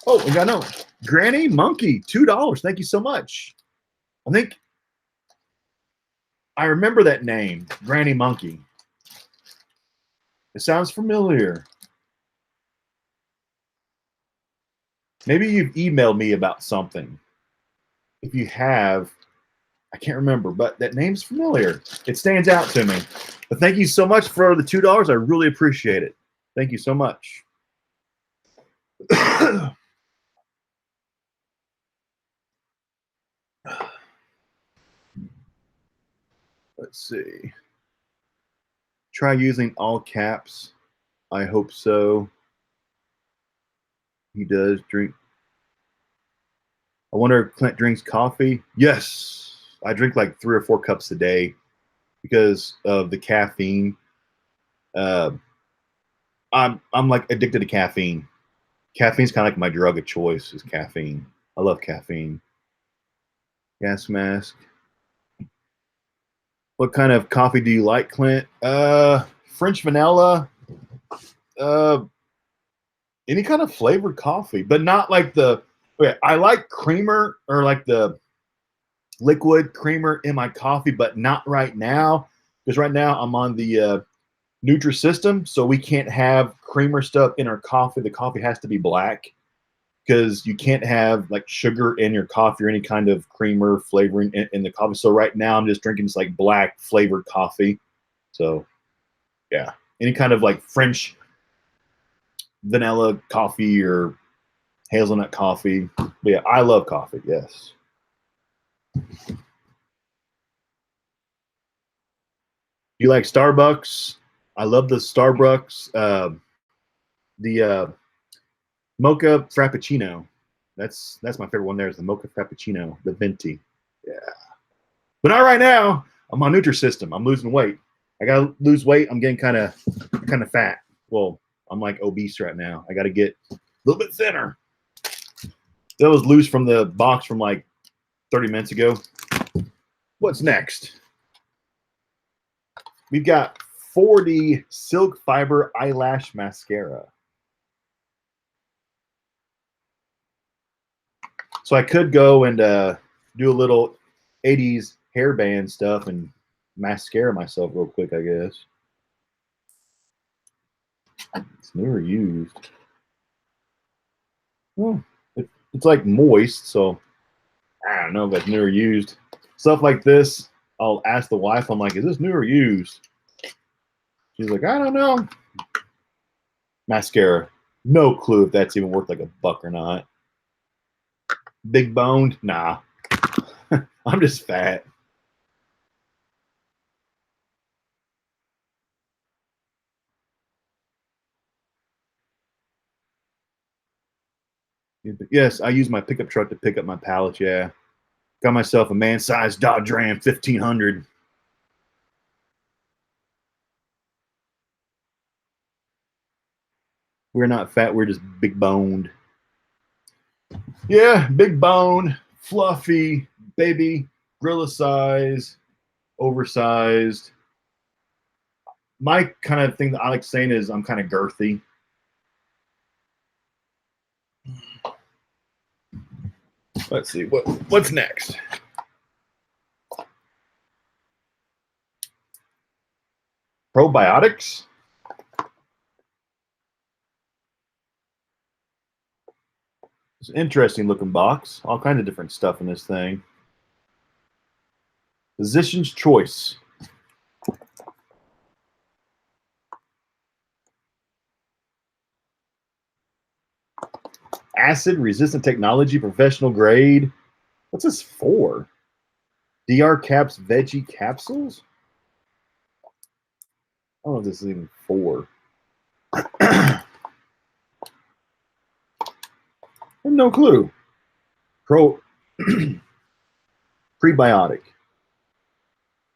Oh, we got no Granny Monkey, $2. Thank you so much. I think I remember that name, Granny Monkey. It sounds familiar. Maybe you've emailed me about something. If you have, I can't remember, but that name's familiar. It stands out to me. But thank you so much for the $2. I really appreciate it. Thank you so much. Let's see. Try using all caps. I hope so. He does drink. I wonder if Clint drinks coffee. Yes. I drink like 3 or 4 cups a day because of the caffeine. I'm like addicted to caffeine. Caffeine's kind of like my drug of choice is caffeine. I love caffeine. Gas mask. What kind of coffee do you like, Clint? French vanilla. Any kind of flavored coffee, but not like the. Okay, I like creamer or like the liquid creamer in my coffee, but not right now because right now I'm on the Nutrisystem, so we can't have creamer stuff in our coffee. The coffee has to be black because you can't have like sugar in your coffee or any kind of creamer flavoring in the coffee. So right now I'm just drinking this like black flavored coffee. So yeah, any kind of like French vanilla coffee or hazelnut coffee. But yeah, I love coffee. Yes. You like Starbucks? I love the Starbucks. The mocha frappuccino. That's my favorite one. There is the mocha frappuccino, the venti. Yeah, but not right now. I'm on Nutrisystem. I'm losing weight. I gotta lose weight. I'm getting kind of fat. Well, I'm like obese right now. I got to get a little bit thinner. That was loose from the box from like 30 minutes ago. What's next? We've got 40 silk fiber eyelash mascara. So I could go and do a little 80s hairband stuff and mascara myself real quick, I guess. It's never used. Well, it's like moist, so I don't know if it's newer used. Stuff like this, I'll ask the wife, I'm like, is this new or used? She's like, I don't know. Mascara. No clue if that's even worth like $1 or not. Big boned? Nah. I'm just fat. Yes, I use my pickup truck to pick up my pallets, yeah. Got myself a man-sized Dodge Ram 1500. We're not fat, we're just big boned. Yeah, big bone, fluffy, baby, gorilla size, oversized. My kind of thing that I like saying is I'm kind of girthy. Let's see what's next. Probiotics. It's an interesting looking box. All kinds of different stuff in this thing. Physician's choice. Acid resistant technology, professional grade. What's this for? DR Caps veggie capsules? I don't know if this is even for. No clue. Prebiotic.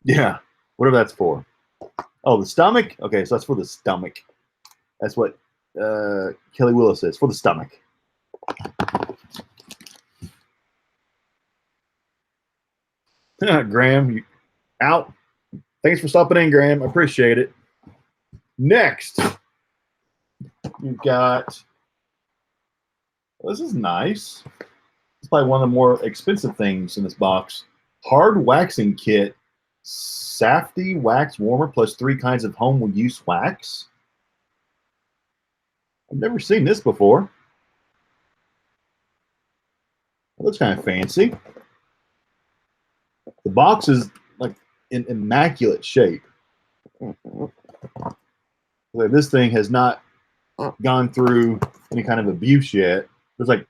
Yeah, whatever that's for. Oh, the stomach? Okay, so that's for the stomach. That's what Kelly Willis says, for the stomach. Graham, you out. Thanks for stopping in, Graham. I appreciate it. Next, you've got, well, this is nice. It's probably one of the more expensive things in this box. Hard waxing kit, Safety wax warmer plus 3 kinds of home use wax. I've never seen this before. It looks kind of fancy. The box is like in immaculate shape. This thing has not gone through any kind of abuse yet. There's like a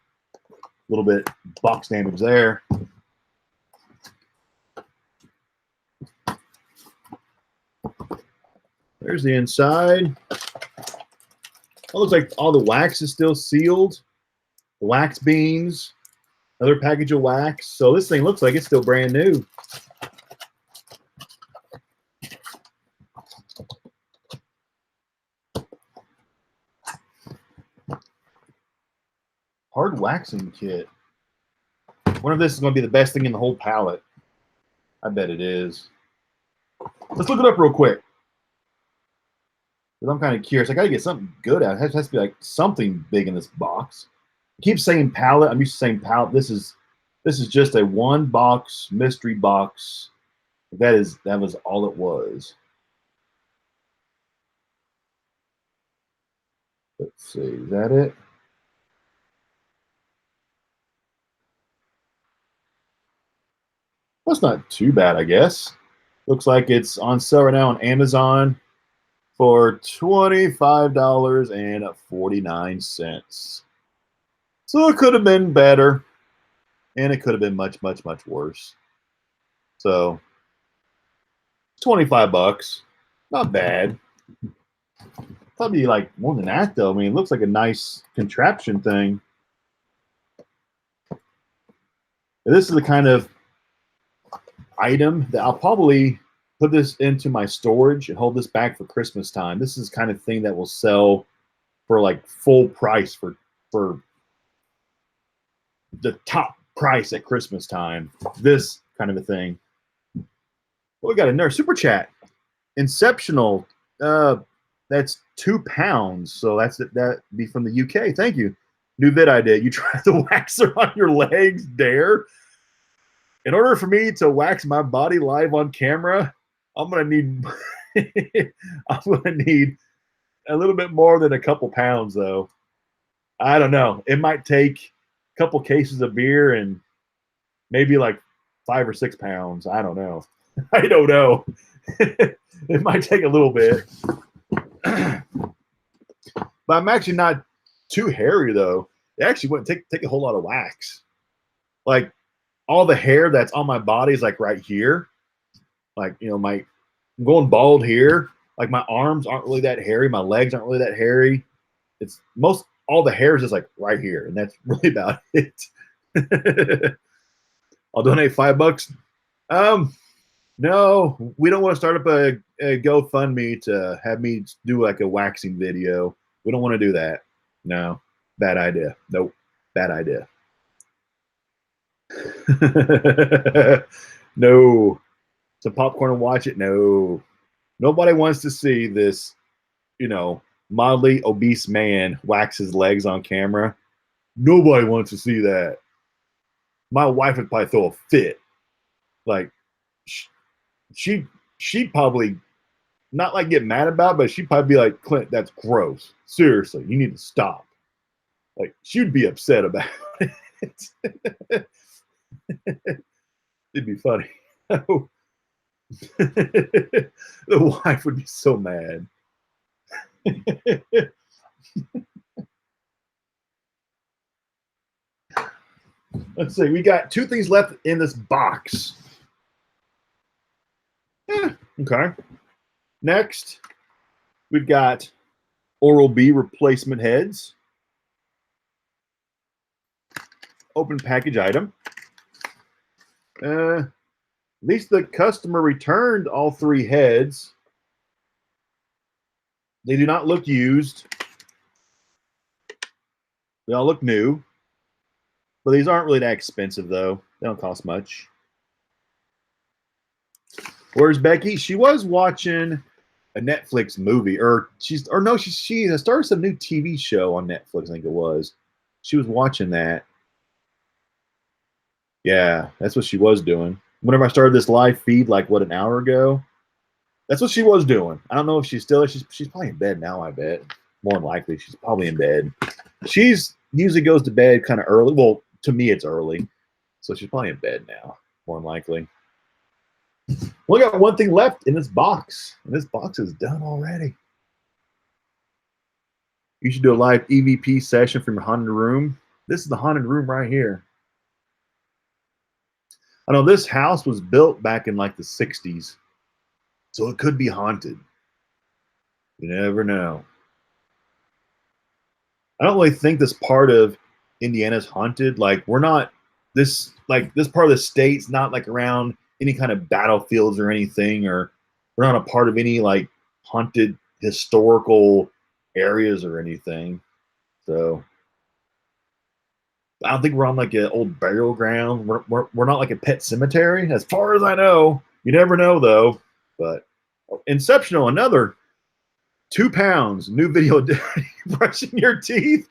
little bit box damage there. There's the inside. It looks like all the wax is still sealed. The wax beans, another package of wax. So this thing looks like it's still brand new. Hard waxing kit. I wonder if this is going to be the best thing in the whole palette. I bet it is. Let's look it up real quick. Because I'm kind of curious. I got to get something good out. It has to be like something big in this box. I keep saying palette. I'm used to saying palette. This is just a one box mystery box. That was all it was. Let's see. Is that it? That's not too bad, I guess. Looks like it's on sale right now on Amazon for $25.49. So it could have been better, and it could have been much, much, much worse. So 25 bucks, not bad. Probably like more than that though. I mean, it looks like a nice contraption thing. This is the kind of item that I'll probably put this into my storage and hold this back for Christmas time. This is the kind of thing that will sell for like full price for the top price at Christmas time. This kind of a thing. Well, we got another super chat. Inceptional. That's £2. So that'd be from the UK. Thank you. New vid idea. You try the waxer on your legs. Dare. In order for me to wax my body live on camera, I'm gonna need a little bit more than a couple pounds, though. I don't know. It might take a couple cases of beer and maybe like 5 or 6 pounds. I don't know. I don't know. It might take a little bit. But I'm actually not too hairy, though. It actually wouldn't take a whole lot of wax. Like, all the hair that's on my body is like right here. Like, you know, I'm going bald here. Like my arms aren't really that hairy. My legs aren't really that hairy. It's all the hair is just like right here. And that's really about it. I'll donate $5. No, we don't want to start up a GoFundMe to have me do like a waxing video. We don't want to do that. No, bad idea. Nope, bad idea. No. Some popcorn and watch it? No. Nobody wants to see this, you know, mildly obese man wax his legs on camera. Nobody wants to see that. My wife would probably throw a fit. Like, she'd probably not like get mad about it, but she'd probably be like, Clint, that's gross. Seriously, you need to stop. Like, she'd be upset about it. It'd be funny. The wife would be so mad. Let's see. We got 2 things left in this box. Okay. Next, We've got Oral-B replacement heads. Open package item. At least the customer returned all 3 heads. They do not look used. They all look new. But these aren't really that expensive, though. They don't cost much. Where's Becky? She was watching a Netflix movie, she started some new TV show on Netflix, I think it was. She was watching that. Yeah, that's what she was doing. Whenever I started this live feed, like, an hour ago, that's what she was doing. I don't know if she's still, she's probably in bed now, I bet. More than likely, she's probably in bed. She's usually goes to bed kind of early. Well, to me, it's early. So she's probably in bed now, more than likely. We got one thing left in this box, and this box is done already. You should do a live EVP session from your haunted room. This is the haunted room right here. I know this house was built back in like the 60s, so it could be haunted. You never know. I don't really think this part of Indiana's haunted. Like, we're not this part of the state's not like around any kind of battlefields or anything, or we're not a part of any like haunted historical areas or anything. So I don't think we're on like an old burial ground. We're not like a pet cemetery, as far as I know. You never know though. But Inceptional, another 2 pounds, new video brushing your teeth.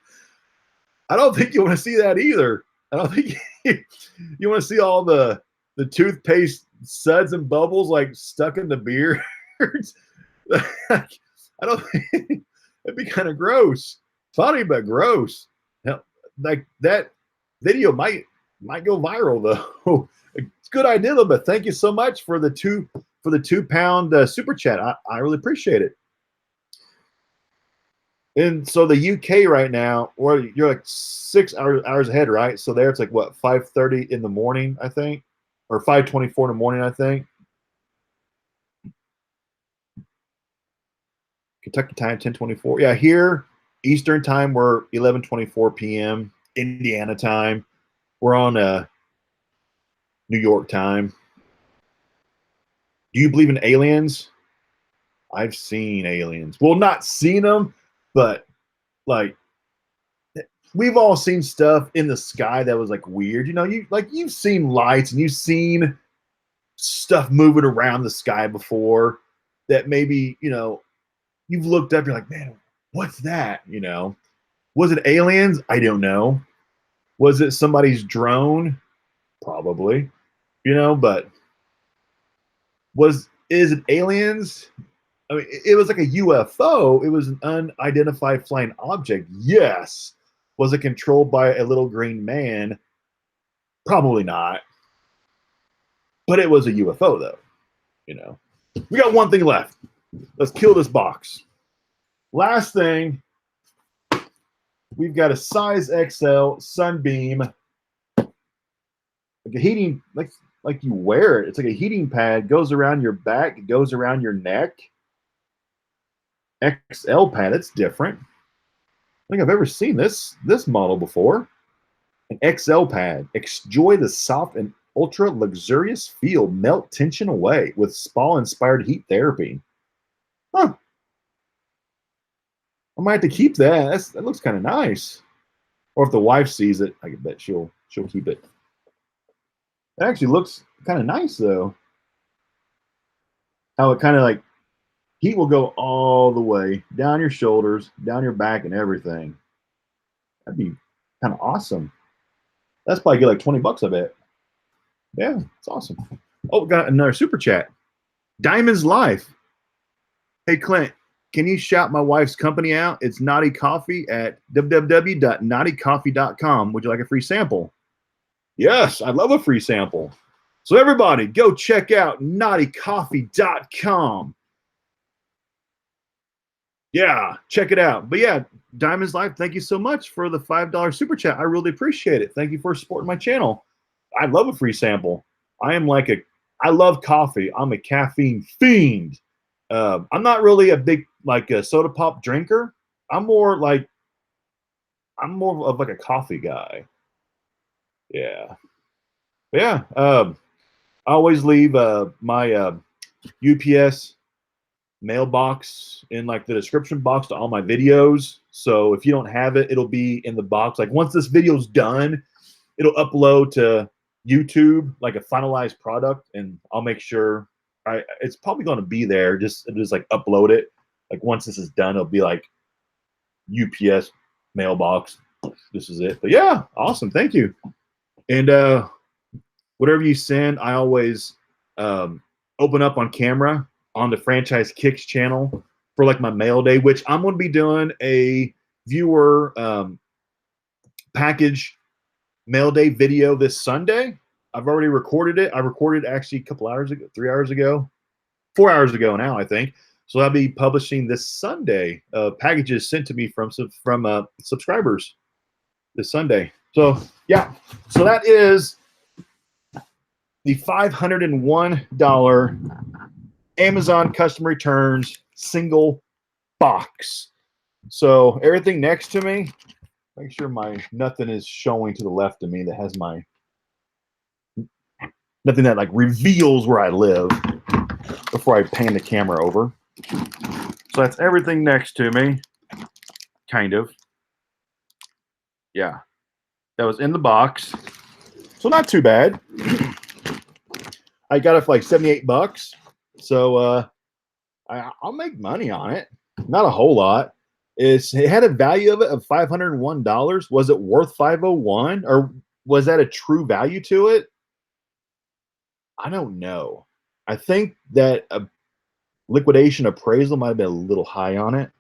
I don't think you want to see that either. I don't think you want to see all the toothpaste suds and bubbles like stuck in the beard. I don't think it'd be kind of gross. Funny but gross. Like that video might go viral though. It's a good idea though, but thank you so much for the 2 pound super chat. I really appreciate it. And so the UK right now, or you're like 6 hours ahead, right? So there it's like what, 5:30 in the morning, I think, or 5:24 in the morning, I think. Kentucky time 10:24. Yeah, here Eastern time we're 11:24 p.m. Indiana time. We're on New York time. Do you believe in aliens? I've seen aliens. Well, not seen them, but like we've all seen stuff in the sky that was like weird. You know, you've seen lights and you've seen stuff moving around the sky before that maybe, you know, you've looked up, you're like, man, what's that? You know, was it aliens? I don't know. Was it somebody's drone? Probably, you know, but is it aliens? I mean, it was like a UFO. It was an unidentified flying object. Yes. Was it controlled by a little green man? Probably not. But it was a UFO, though. You know, we got one thing left. Let's kill this box. Last thing, we've got a size XL Sunbeam, like a heating, like you wear it. It's like a heating pad. Goes around your back. It goes around your neck. XL pad. It's different. I think I've ever seen this model before. An XL pad. Enjoy the soft and ultra luxurious feel. Melt tension away with spa-inspired heat therapy. Huh. I might have to keep that. That looks kind of nice. Or if the wife sees it, I bet she'll keep it. It actually looks kind of nice though. How it kind of like heat will go all the way down your shoulders, down your back, and everything. That'd be kind of awesome. That's probably good, like $20, I bet. Yeah, it's awesome. Oh, we got another super chat. Diamond's Life. Hey, Clint, can you shout my wife's company out? It's Naughty Coffee at www.naughtycoffee.com. Would you like a free sample? Yes, I love a free sample. So everybody, go check out naughtycoffee.com. Yeah, check it out. But yeah, Diamond's Life, thank you so much for the $5 super chat. I really appreciate it. Thank you for supporting my channel. I love a free sample. I love coffee. I'm a caffeine fiend. I'm not really a big like a soda pop drinker. I'm more like I'm more of like a coffee guy. Yeah. But yeah. I always leave my UPS mailbox in like the description box to all my videos. So if you don't have it, it'll be in the box. Like once this video's done, it'll upload to YouTube like a finalized product, and I'll make sure it's probably going to be there. Just like upload it. Like once this is done, it'll be like UPS mailbox. This is it. But yeah, awesome. Thank you. And whatever you send, I always open up on camera on the Franchise Kicks channel for like my mail day, which I'm going to be doing a viewer package mail day video this Sunday. I've already recorded it. I recorded actually a couple hours ago, 3 hours ago, 4 hours ago now, I think. So I'll be publishing this Sunday packages sent to me from subscribers this Sunday. So yeah, so that is the $501 Amazon custom returns single box. So everything next to me, make sure nothing is showing to the left of me that has nothing that like reveals where I live before I pan the camera over. So that's everything next to me, kind of. Yeah, that was in the box. So not too bad. I got it for like 78 bucks. So I'll make money on it. Not a whole lot. It had a value of it of $501. Was it worth 501, or was that a true value to it? I don't know. I think that a liquidation appraisal might have been a little high on it.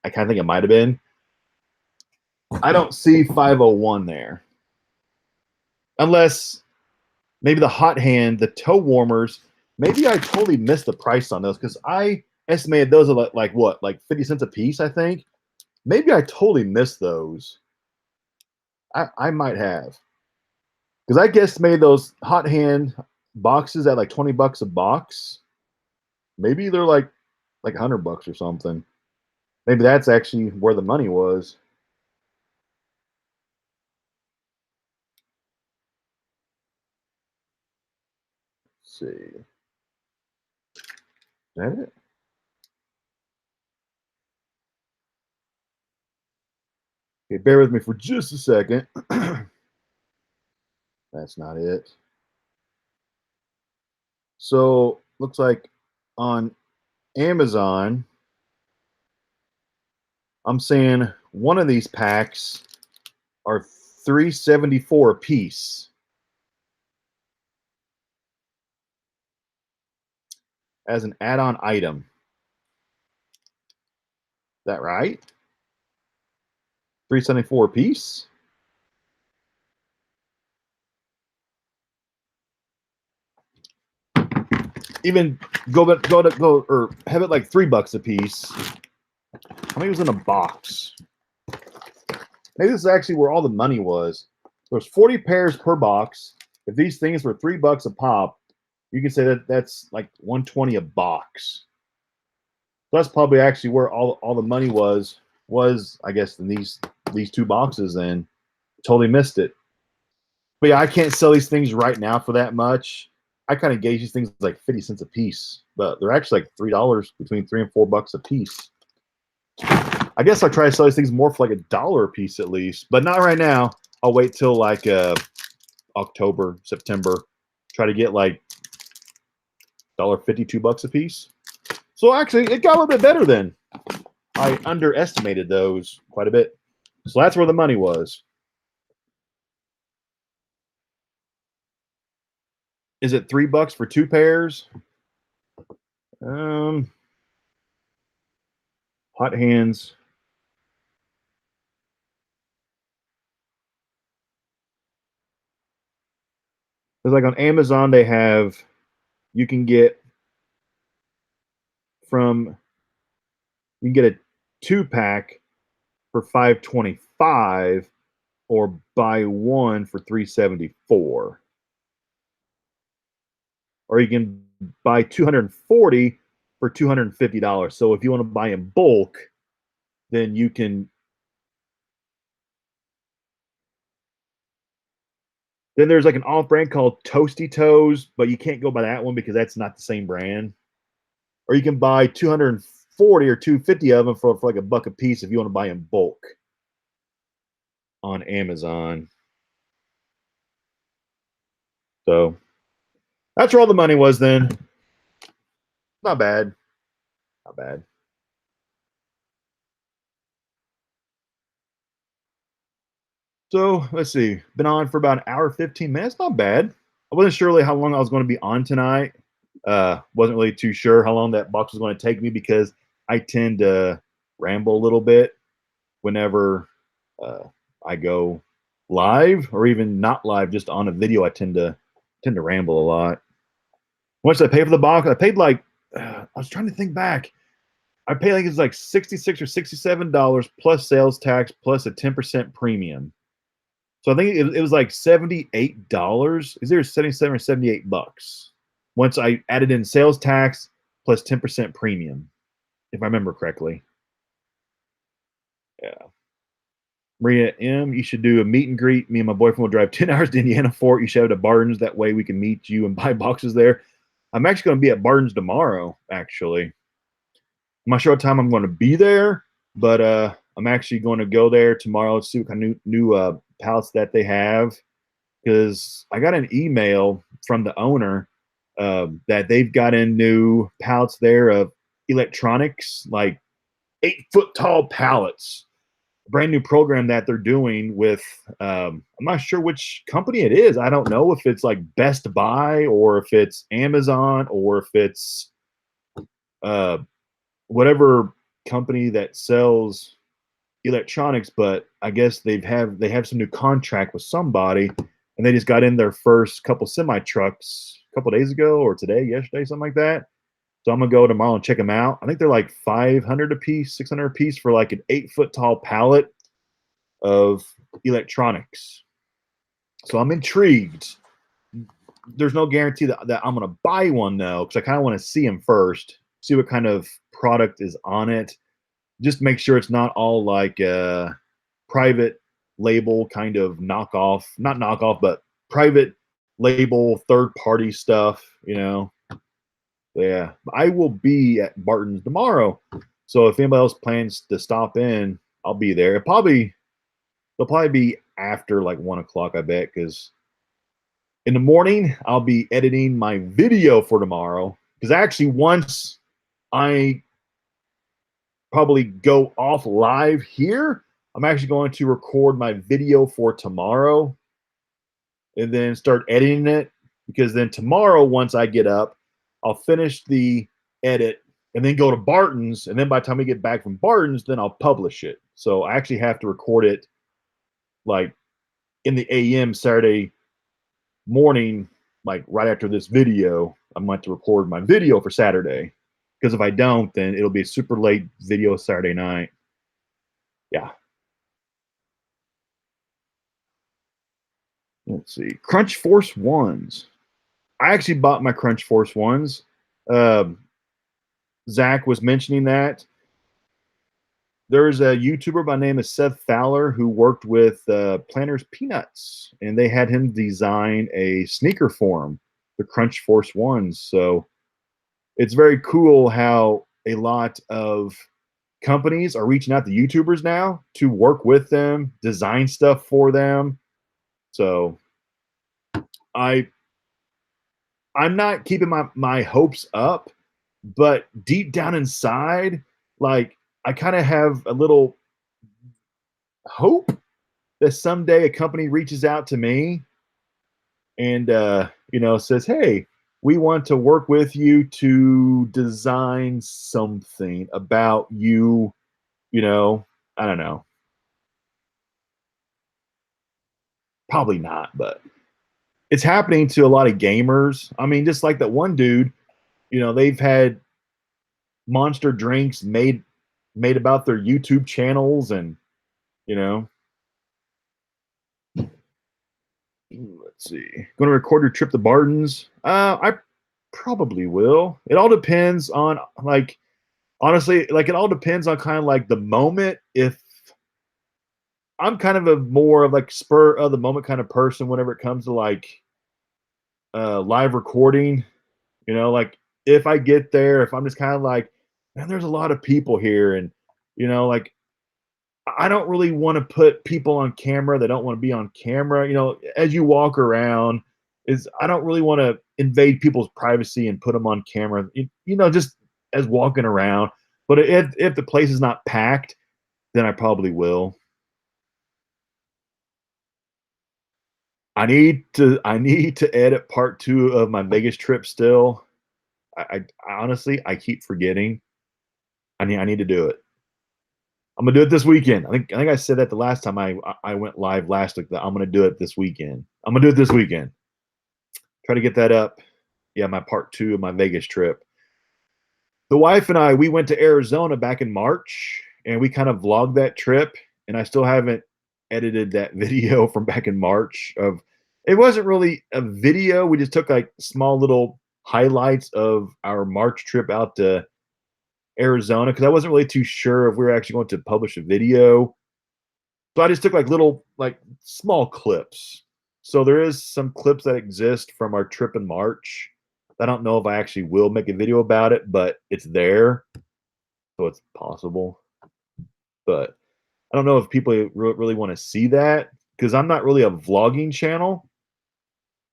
I kind of think it might have been. I don't see 501 there. Unless maybe the hot hand, the toe warmers, maybe I totally missed the price on those because I estimated those are like what, like 50 cents a piece, I think. Maybe I totally missed those. I might have. Because I guesstimated those hot hand boxes at like 20 bucks a box. Maybe they're like 100 bucks or something. Maybe that's actually where the money was. Let's see. Is that it? Okay, bear with me for just a second. That's not it. So looks like on Amazon, I'm saying one of these packs are $3.74 a piece as an add-on item. Is that right? $3.74 a piece. Even go or have it like $3 a piece. How many was in a box? Maybe this is actually where all the money was. There's 40 pairs per box. If these things were $3 a pop, you can say that that's like 120 a box. So that's probably actually where all the money was I guess in these two boxes. And totally missed it. But yeah, I can't sell these things right now for that much. I kind of gauge these things like 50 cents a piece, but they're actually like $3, between $3 and $4 a piece. I guess I'll try to sell these things more for like $1 a piece at least, but not right now. I'll wait till like October, September. Try to get like $1.50, $2 a piece. So actually, it got a little bit better then. I underestimated those quite a bit. So that's where the money was. Is it $3 for 2 pairs? Hot hands. It's like on Amazon, they have, you can get a 2-pack for $5.25 or buy one for $3.74. Or you can buy 240 for $250. So if you want to buy in bulk, then you can. Then there's like an off brand called Toasty Toes, but you can't go by that one because that's not the same brand. Or you can buy 240 or 250 of them for like $1 a piece if you want to buy in bulk on Amazon. So that's where all the money was then. Not bad. Not bad. So let's see. Been on for about an hour, 15 minutes. Not bad. I wasn't sure really how long I was going to be on tonight. Wasn't really too sure how long that box was going to take me because I tend to ramble a little bit whenever uh, I go live or even not live, just on a video. I tend to ramble a lot. How much did I pay for the box? I paid like I was trying to think back. I paid like it's like $66 or $67 plus sales tax plus a 10% premium. So I think it was like $78. Is there 77 or $78 once I added in sales tax plus 10% premium, if I remember correctly. Yeah. Maria M, you should do a meet and greet. Me and my boyfriend will drive 10 hours to Indiana for it. You should have it at Barton's. That way we can meet you and buy boxes there. I'm actually going to be at Barton's tomorrow, actually. I'm not sure what time I'm going to be there, but I'm actually going to go there tomorrow to see what kind of new pallets that they have. Because I got an email from the owner that they've got in new pallets there of electronics, like 8-foot tall pallets. Brand new program that they're doing with I'm not sure which company it is. I don't know if it's like Best Buy or if it's Amazon or if it's uh, whatever company that sells electronics, but I guess they have some new contract with somebody, and they just got in their first couple semi trucks a couple days ago or today, yesterday, something like that. So I'm gonna go tomorrow and check them out. I think they're like 500 a piece, 600 a piece for like an 8-foot tall pallet of electronics. So I'm intrigued. There's no guarantee that I'm gonna buy one though, because I kind of want to see them first, see what kind of product is on it. Just make sure it's not all like private label kind of knockoff, not knockoff, but private label third party stuff, you know. Yeah, I will be at Barton's tomorrow. So if anybody else plans to stop in, I'll be there. It'll probably be after like 1 o'clock, I bet, because in the morning I'll be editing my video for tomorrow. Because actually, once I probably go off live here, I'm actually going to record my video for tomorrow and then start editing it, because then tomorrow, once I get up, I'll finish the edit and then go to Barton's, and then by the time we get back from Barton's, then I'll publish it. So I actually have to record it like in the AM Saturday morning, like right after this video. I'm going to record my video for Saturday, because if I don't, then it'll be a super late video Saturday night. Yeah. Let's see. Crunch Force Ones. I actually bought my Crunch Force Ones. Um, Zach was mentioning that. There's a YouTuber by the name of Seth Fowler who worked with Planters Peanuts, and they had him design a sneaker for him, the Crunch Force Ones. So it's very cool how a lot of companies are reaching out to YouTubers now to work with them, design stuff for them. So I I'm not keeping my hopes up, but deep down inside, like I kind of have a little hope that someday a company reaches out to me and says, "Hey, we want to work with you to design something about you." I don't know. Probably not, but it's happening to a lot of gamers. I mean, just like that one dude, they've had monster drinks made about their YouTube channels, and you know, let's see. Going to record your trip to Barton's. probably will. It all depends on like honestly, like it all depends on kind of like the moment. If I'm kind of a more of like spur of the moment kind of person whenever it comes to like live recording, like if I get there, if I'm just kind of like, man, there's a lot of people here, and like I don't really want to put people on camera that don't want to be on camera. As you walk around, is I don't really want to invade people's privacy and put them on camera. Just as walking around. But if the place is not packed, then I probably will. I need to edit part two of my Vegas trip still. I honestly I keep forgetting. I need to do it. I'm gonna do it this weekend. I think I said that the last time I went live last week that I'm gonna do it this weekend. I'm gonna do it this weekend. Try to get that up. Yeah, my part two of my Vegas trip. The wife and I we went to Arizona back in March, and we kind of vlogged that trip. And I still haven't edited that video from back in March. Of it wasn't really a video. We just took like small little highlights of our March trip out to Arizona because I wasn't really too sure if we were actually going to publish a video. So I just took like little, like small clips. So there is some clips that exist from our trip in March. I don't know if I actually will make a video about it, but it's there. So it's possible. But I don't know if people really want to see that because I'm not really a vlogging channel.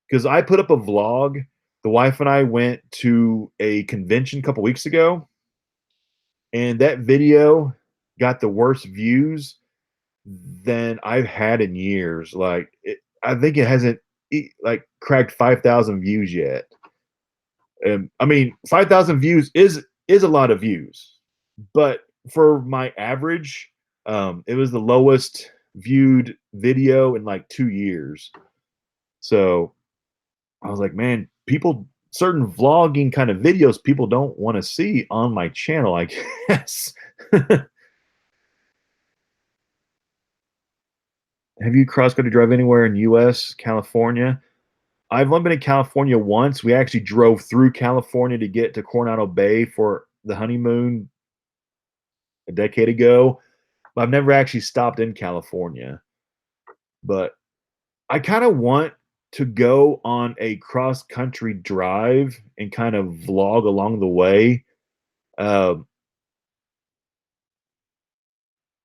Because I put up a vlog. The wife and I went to a convention a couple weeks ago, and that video got the worst views than I've had in years. Like, I think it hasn't like cracked 5,000 views yet. I mean, 5,000 views is a lot of views, but for my average, it was the lowest viewed video in like 2 years. So I was like, man, certain vlogging kind of videos people don't want to see on my channel, I guess. Have you cross country drive anywhere in US, California? I've only been in California once. We actually drove through California to get to Coronado Bay for the honeymoon a decade ago. But I've never actually stopped in California. But I kind of want to go on a cross country drive and kind of vlog along the way. Uh,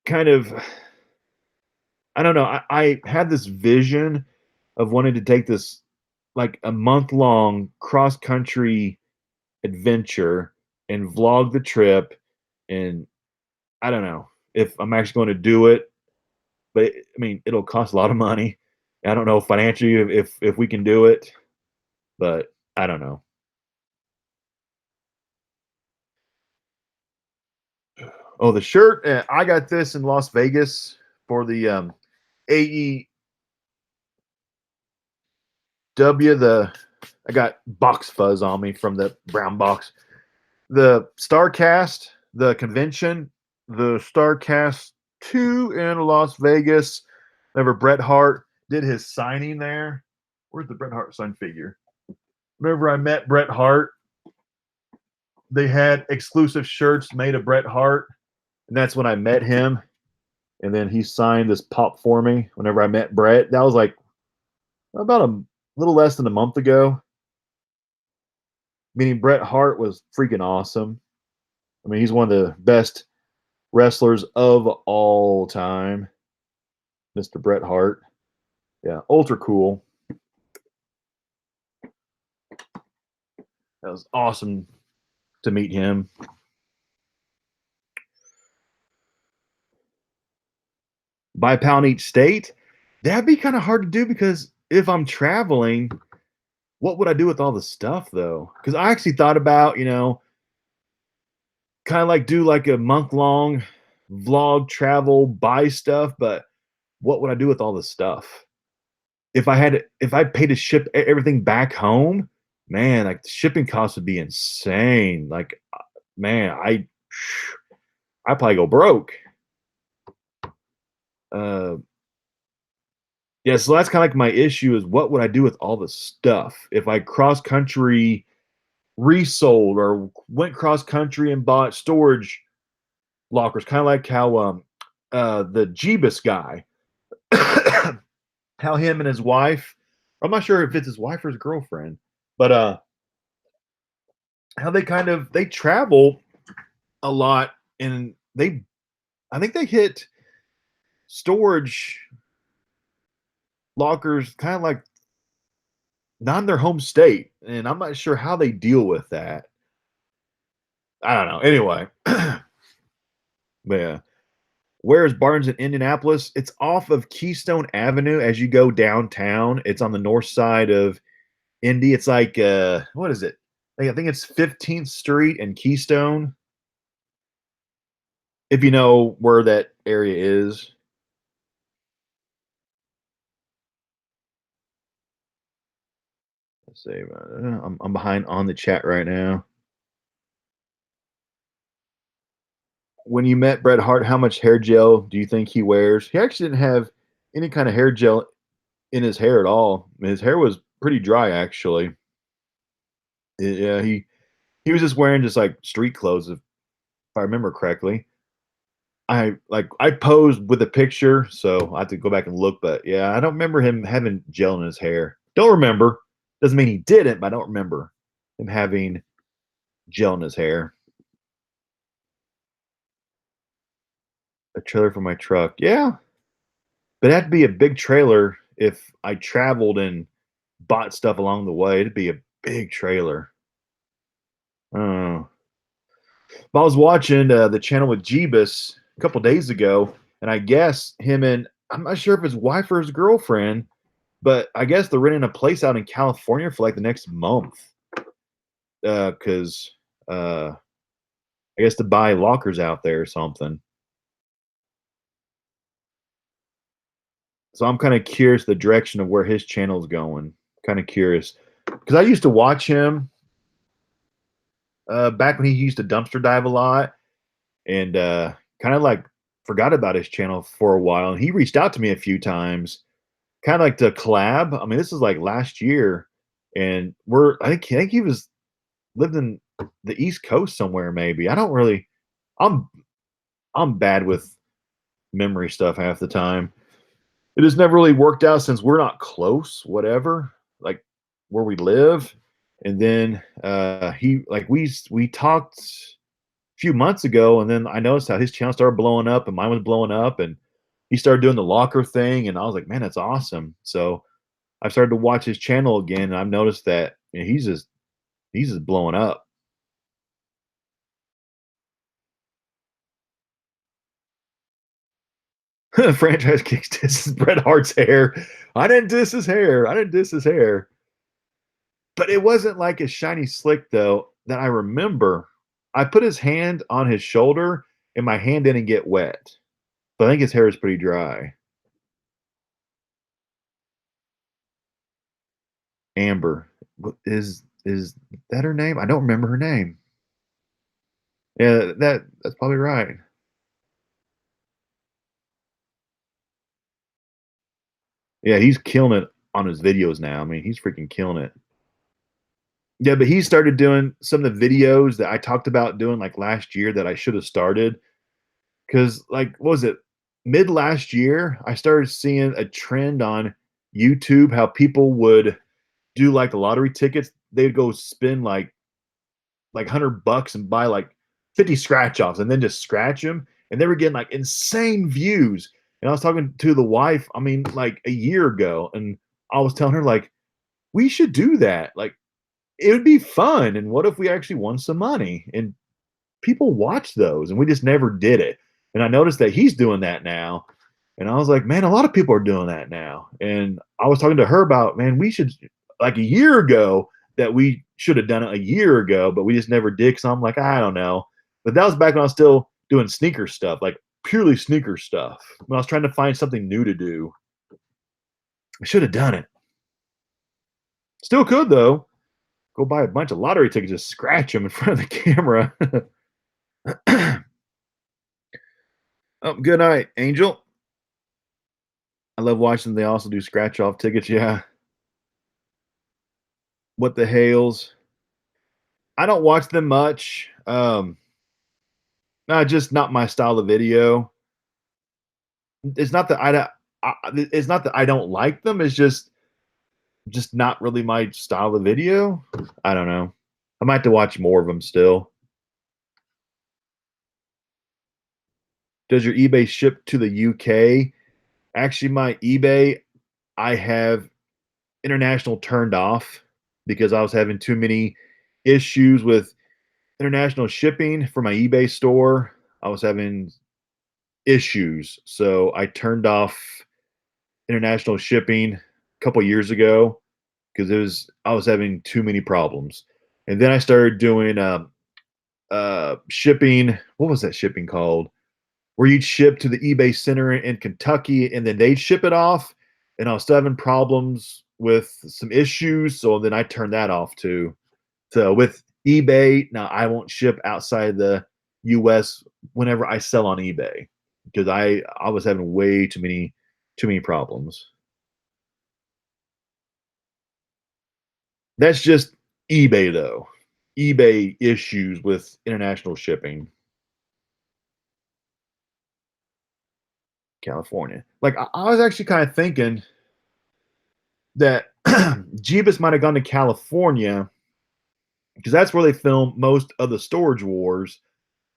kind of, I don't know. I had this vision of wanting to take this like a month long cross country adventure and vlog the trip. And I don't know if I'm actually going to do it, but I mean, it'll cost a lot of money. I don't know financially if we can do it, but I don't know. Oh, the shirt. I got this in Las Vegas for the AEW. I got box fuzz on me from the brown box. The Starcast, the convention, the Starcast 2 in Las Vegas. Whenever Bret Hart did his signing there. Where's the Bret Hart sign figure? Whenever I met Bret Hart, they had exclusive shirts made of Bret Hart, and that's when I met him. And then he signed this pop for me whenever I met Bret. That was like about a little less than a month ago. Meaning Bret Hart was freaking awesome. I mean, he's one of the best wrestlers of all time, Mr. Bret Hart. Yeah, ultra cool. That was awesome to meet him. Buy a pound each state. That'd be kind of hard to do because if I'm traveling, what would I do with all the stuff though? Because I actually thought about, kind of like do like a month long vlog, travel, buy stuff, but what would I do with all the stuff? If I paid to ship everything back home, man, like the shipping costs would be insane. Like, man, I probably go broke. Uh, yeah, so that's kind of like my issue is what would I do with all the stuff if I cross country resold or went cross country and bought storage lockers, kind of like how the Jeebus guy, how him and his wife, I'm not sure if it's his wife or his girlfriend, but how they travel a lot, and they I think they hit storage lockers kind of like not in their home state, and I'm not sure how they deal with that. I don't know. Anyway, but yeah. Where's Barnes in Indianapolis? It's off of Keystone Avenue as you go downtown. It's on the north side of Indy. It's like what is it? I think it's 15th Street and Keystone. If you know where that area is. Let's see. I'm behind on the chat right now. When you met Bret Hart, how much hair gel do you think he wears? He actually didn't have any kind of hair gel in his hair at all. His hair was pretty dry, actually. Yeah, he was just wearing just like street clothes, if I remember correctly. I posed with a picture, so I have to go back and look. But yeah, I don't remember him having gel in his hair. Don't remember. Doesn't mean he didn't, but I don't remember him having gel in his hair. A trailer for my truck. Yeah, but it had to be a big trailer if I traveled and bought stuff along the way. It'd be a big trailer. Oh. But I was watching the channel with Jeebus a couple days ago, and I guess him and I'm not sure if his wife or his girlfriend, but I guess they're renting a place out in California for like the next month. Because I guess to buy lockers out there or something. So I'm kind of curious the direction of where his channel's going. Kind of curious because I used to watch him back when he used to dumpster dive a lot, and kind of like forgot about his channel for a while. And he reached out to me a few times, kind of like to collab. I mean, this is like last year, and I think he was lived in the East Coast somewhere. Maybe I don't really. I'm I'm bad with memory stuff half the time. It has never really worked out since we're not close, whatever, like where we live. And then he like we talked a few months ago, and then I noticed how his channel started blowing up and mine was blowing up, and he started doing the locker thing, and I was like, man, that's awesome. So I started to watch his channel again, and I've noticed that he's just blowing up. Franchise kicks disses Bret Hart's hair. I didn't diss his hair. I didn't diss his hair. But it wasn't like a shiny slick though that I remember. I put his hand on his shoulder and my hand didn't get wet. But I think his hair is pretty dry. Amber. Is that her name? I don't remember her name. Yeah, that's probably right. Yeah, he's killing it on his videos now. I mean, he's freaking killing it. Yeah, but he started doing some of the videos that I talked about doing like last year that I should have started. Because, like, what was it? Mid last year, I started seeing a trend on YouTube how people would do like the lottery tickets. They'd go spend like $100 and buy like 50 scratch offs and then just scratch them. And they were getting like insane views. And I was talking to the wife, I mean, like a year ago, and I was telling her, like, we should do that. Like, it would be fun. And what if we actually won some money? And people watch those, and we just never did it. And I noticed that he's doing that now. And I was like, man, a lot of people are doing that now. And I was talking to her about, man, we should, like a year ago, that we should have done it a year ago, but we just never did. So I'm like, I don't know. But that was back when I was still doing sneaker stuff, like purely sneaker stuff. When I was trying to find something new to do, I should have done it. Still could, though. Go buy a bunch of lottery tickets, just scratch them in front of the camera. Oh, good night, Angel. I love watching. They also do scratch off tickets. Yeah. What the hails? I don't watch them much. Just not my style of video. It's not that it's not that I don't like them. It's just not really my style of video. I don't know. I might have to watch more of them still. Does your eBay ship to the UK? Actually, my eBay, I have international turned off because I was having too many issues with international shipping for my eBay store. I was having issues, so I turned off international shipping a couple years ago because it was I was having too many problems. And then I started doing shipping. What was that shipping called? Where you'd ship to the eBay center in Kentucky and then they'd ship it off. And I was still having problems with some issues. So then I turned that off too. So with eBay, now I won't ship outside the US whenever I sell on eBay because I was having way too many problems. That's just eBay though. eBay issues with international shipping. California. Like I was actually kind of thinking that Jeebus might have gone to California because that's where they film most of the Storage Wars.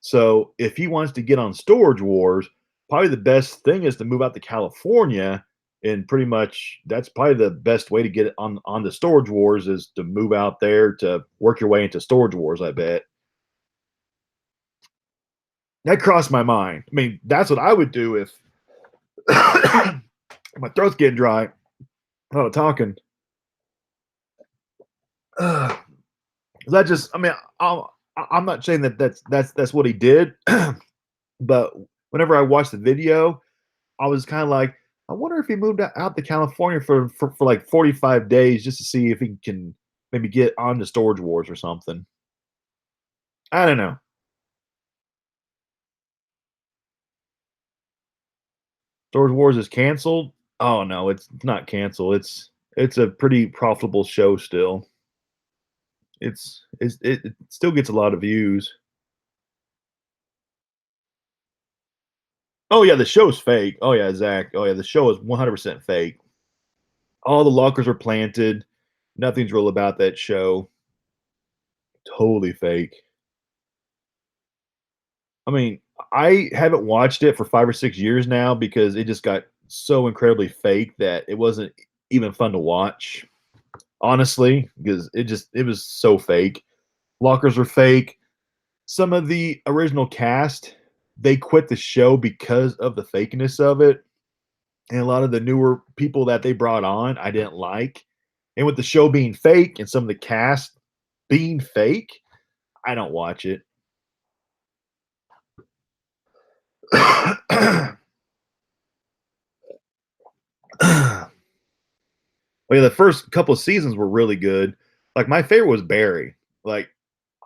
So if he wants to get on Storage Wars, probably the best thing is to move out to California. And pretty much that's probably the best way to get on the Storage Wars is to move out there to work your way into Storage Wars, I bet. That crossed my mind. I mean, that's what I would do if my throat's getting dry. A lot of talking. Uh, that just, I mean, I'm not saying that that's what he did, but whenever I watched the video, I was kind of like, I wonder if he moved out to California for like 45 days just to see if he can maybe get on the Storage Wars or something. I don't know. Storage Wars is canceled. Oh no, it's not canceled. It's a pretty profitable show still. It still gets a lot of views. Oh yeah, the show's fake. Oh yeah, Zach. Oh yeah, the show is 100% fake. All the lockers are planted. Nothing's real about that show. Totally fake. I mean, I haven't watched it for 5 or 6 years now because it just got so incredibly fake that it wasn't even fun to watch. Honestly, because it was so fake. Lockers were fake. Some of the original cast, they quit the show because of the fakeness of it. And a lot of the newer people that they brought on, I didn't like. And with the show being fake and some of the cast being fake, I don't watch it. Well, yeah, the first couple of seasons were really good. Like my favorite was Barry. Like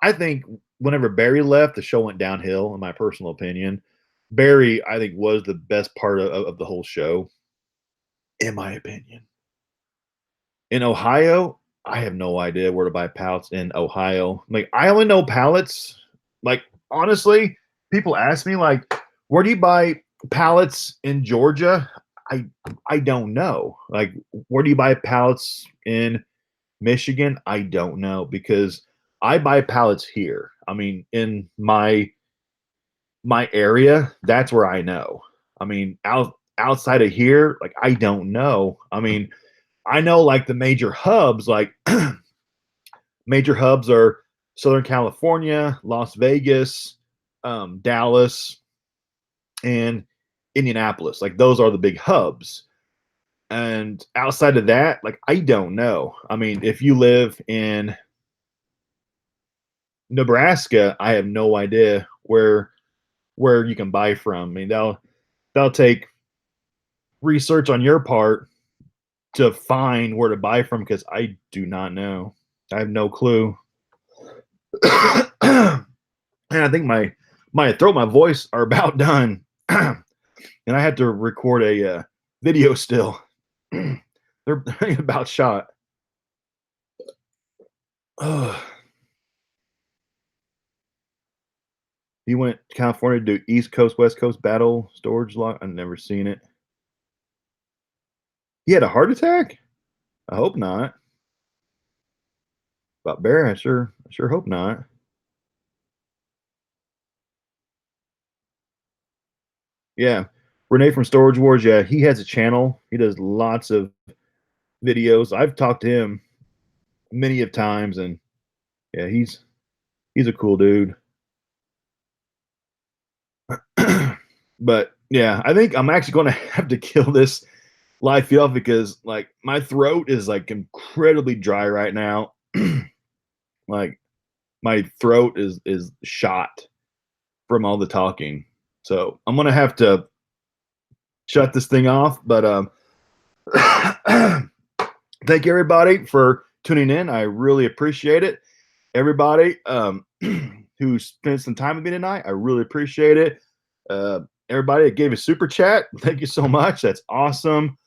I think whenever Barry left, the show went downhill. In my personal opinion, Barry I think was the best part of the whole show. In my opinion, in Ohio, I have no idea where to buy pallets in Ohio. Like I only know pallets. Like honestly, people ask me like, where do you buy pallets in Georgia? I I don't know. Like where do you buy pallets in Michigan? I don't know because I buy pallets here. I mean, in my area, that's where I know. I mean, outside of here, like I don't know. I mean, I know like the major hubs, like major hubs are Southern California, Las Vegas, Dallas, and Indianapolis. Like those are the big hubs. And outside of that, like I don't know. I mean, if you live in Nebraska, I have no idea where you can buy from. I mean, that'll take research on your part to find where to buy from because I do not know. I have no clue. And I think my throat, my voice are about done, and I had to record a video still. They're about shot. Ugh. He went to California to do East Coast, West Coast battle storage lock. I've never seen it. He had a heart attack? I hope not. About Bear, I sure hope not. Yeah. Renee from Storage Wars, yeah, he has a channel. He does lots of videos. I've talked to him many of times, and yeah, he's a cool dude. But yeah, I think I'm actually gonna have to kill this live feed off because like my throat is like incredibly dry right now. Like my throat is shot from all the talking. So I'm gonna have to shut this thing off. But thank you everybody for tuning in. I really appreciate it. Everybody who spent some time with me tonight, I really appreciate it. Everybody that gave a super chat, thank you so much. That's awesome.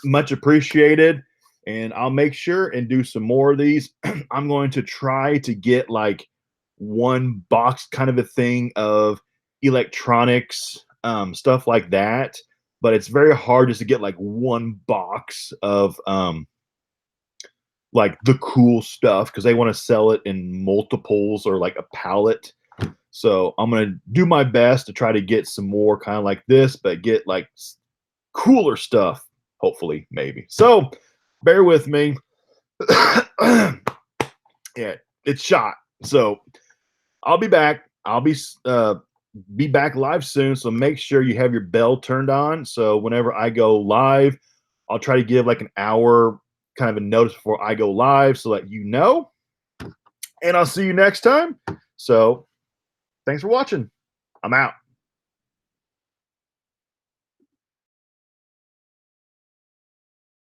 Much appreciated. And I'll make sure and do some more of these. I'm going to try to get like one box kind of a thing of electronics, stuff like that. But it's very hard just to get like one box of like the cool stuff because they want to sell it in multiples or like a pallet. So I'm going to do my best to try to get some more kind of like this, but get like cooler stuff, hopefully, maybe. So bear with me. Yeah, it's shot. So I'll be back. I'll be back live soon. So make sure you have your bell turned on. So whenever I go live, I'll try to give like an hour kind of a notice before I go live so that you know. And I'll see you next time. So thanks for watching. I'm out.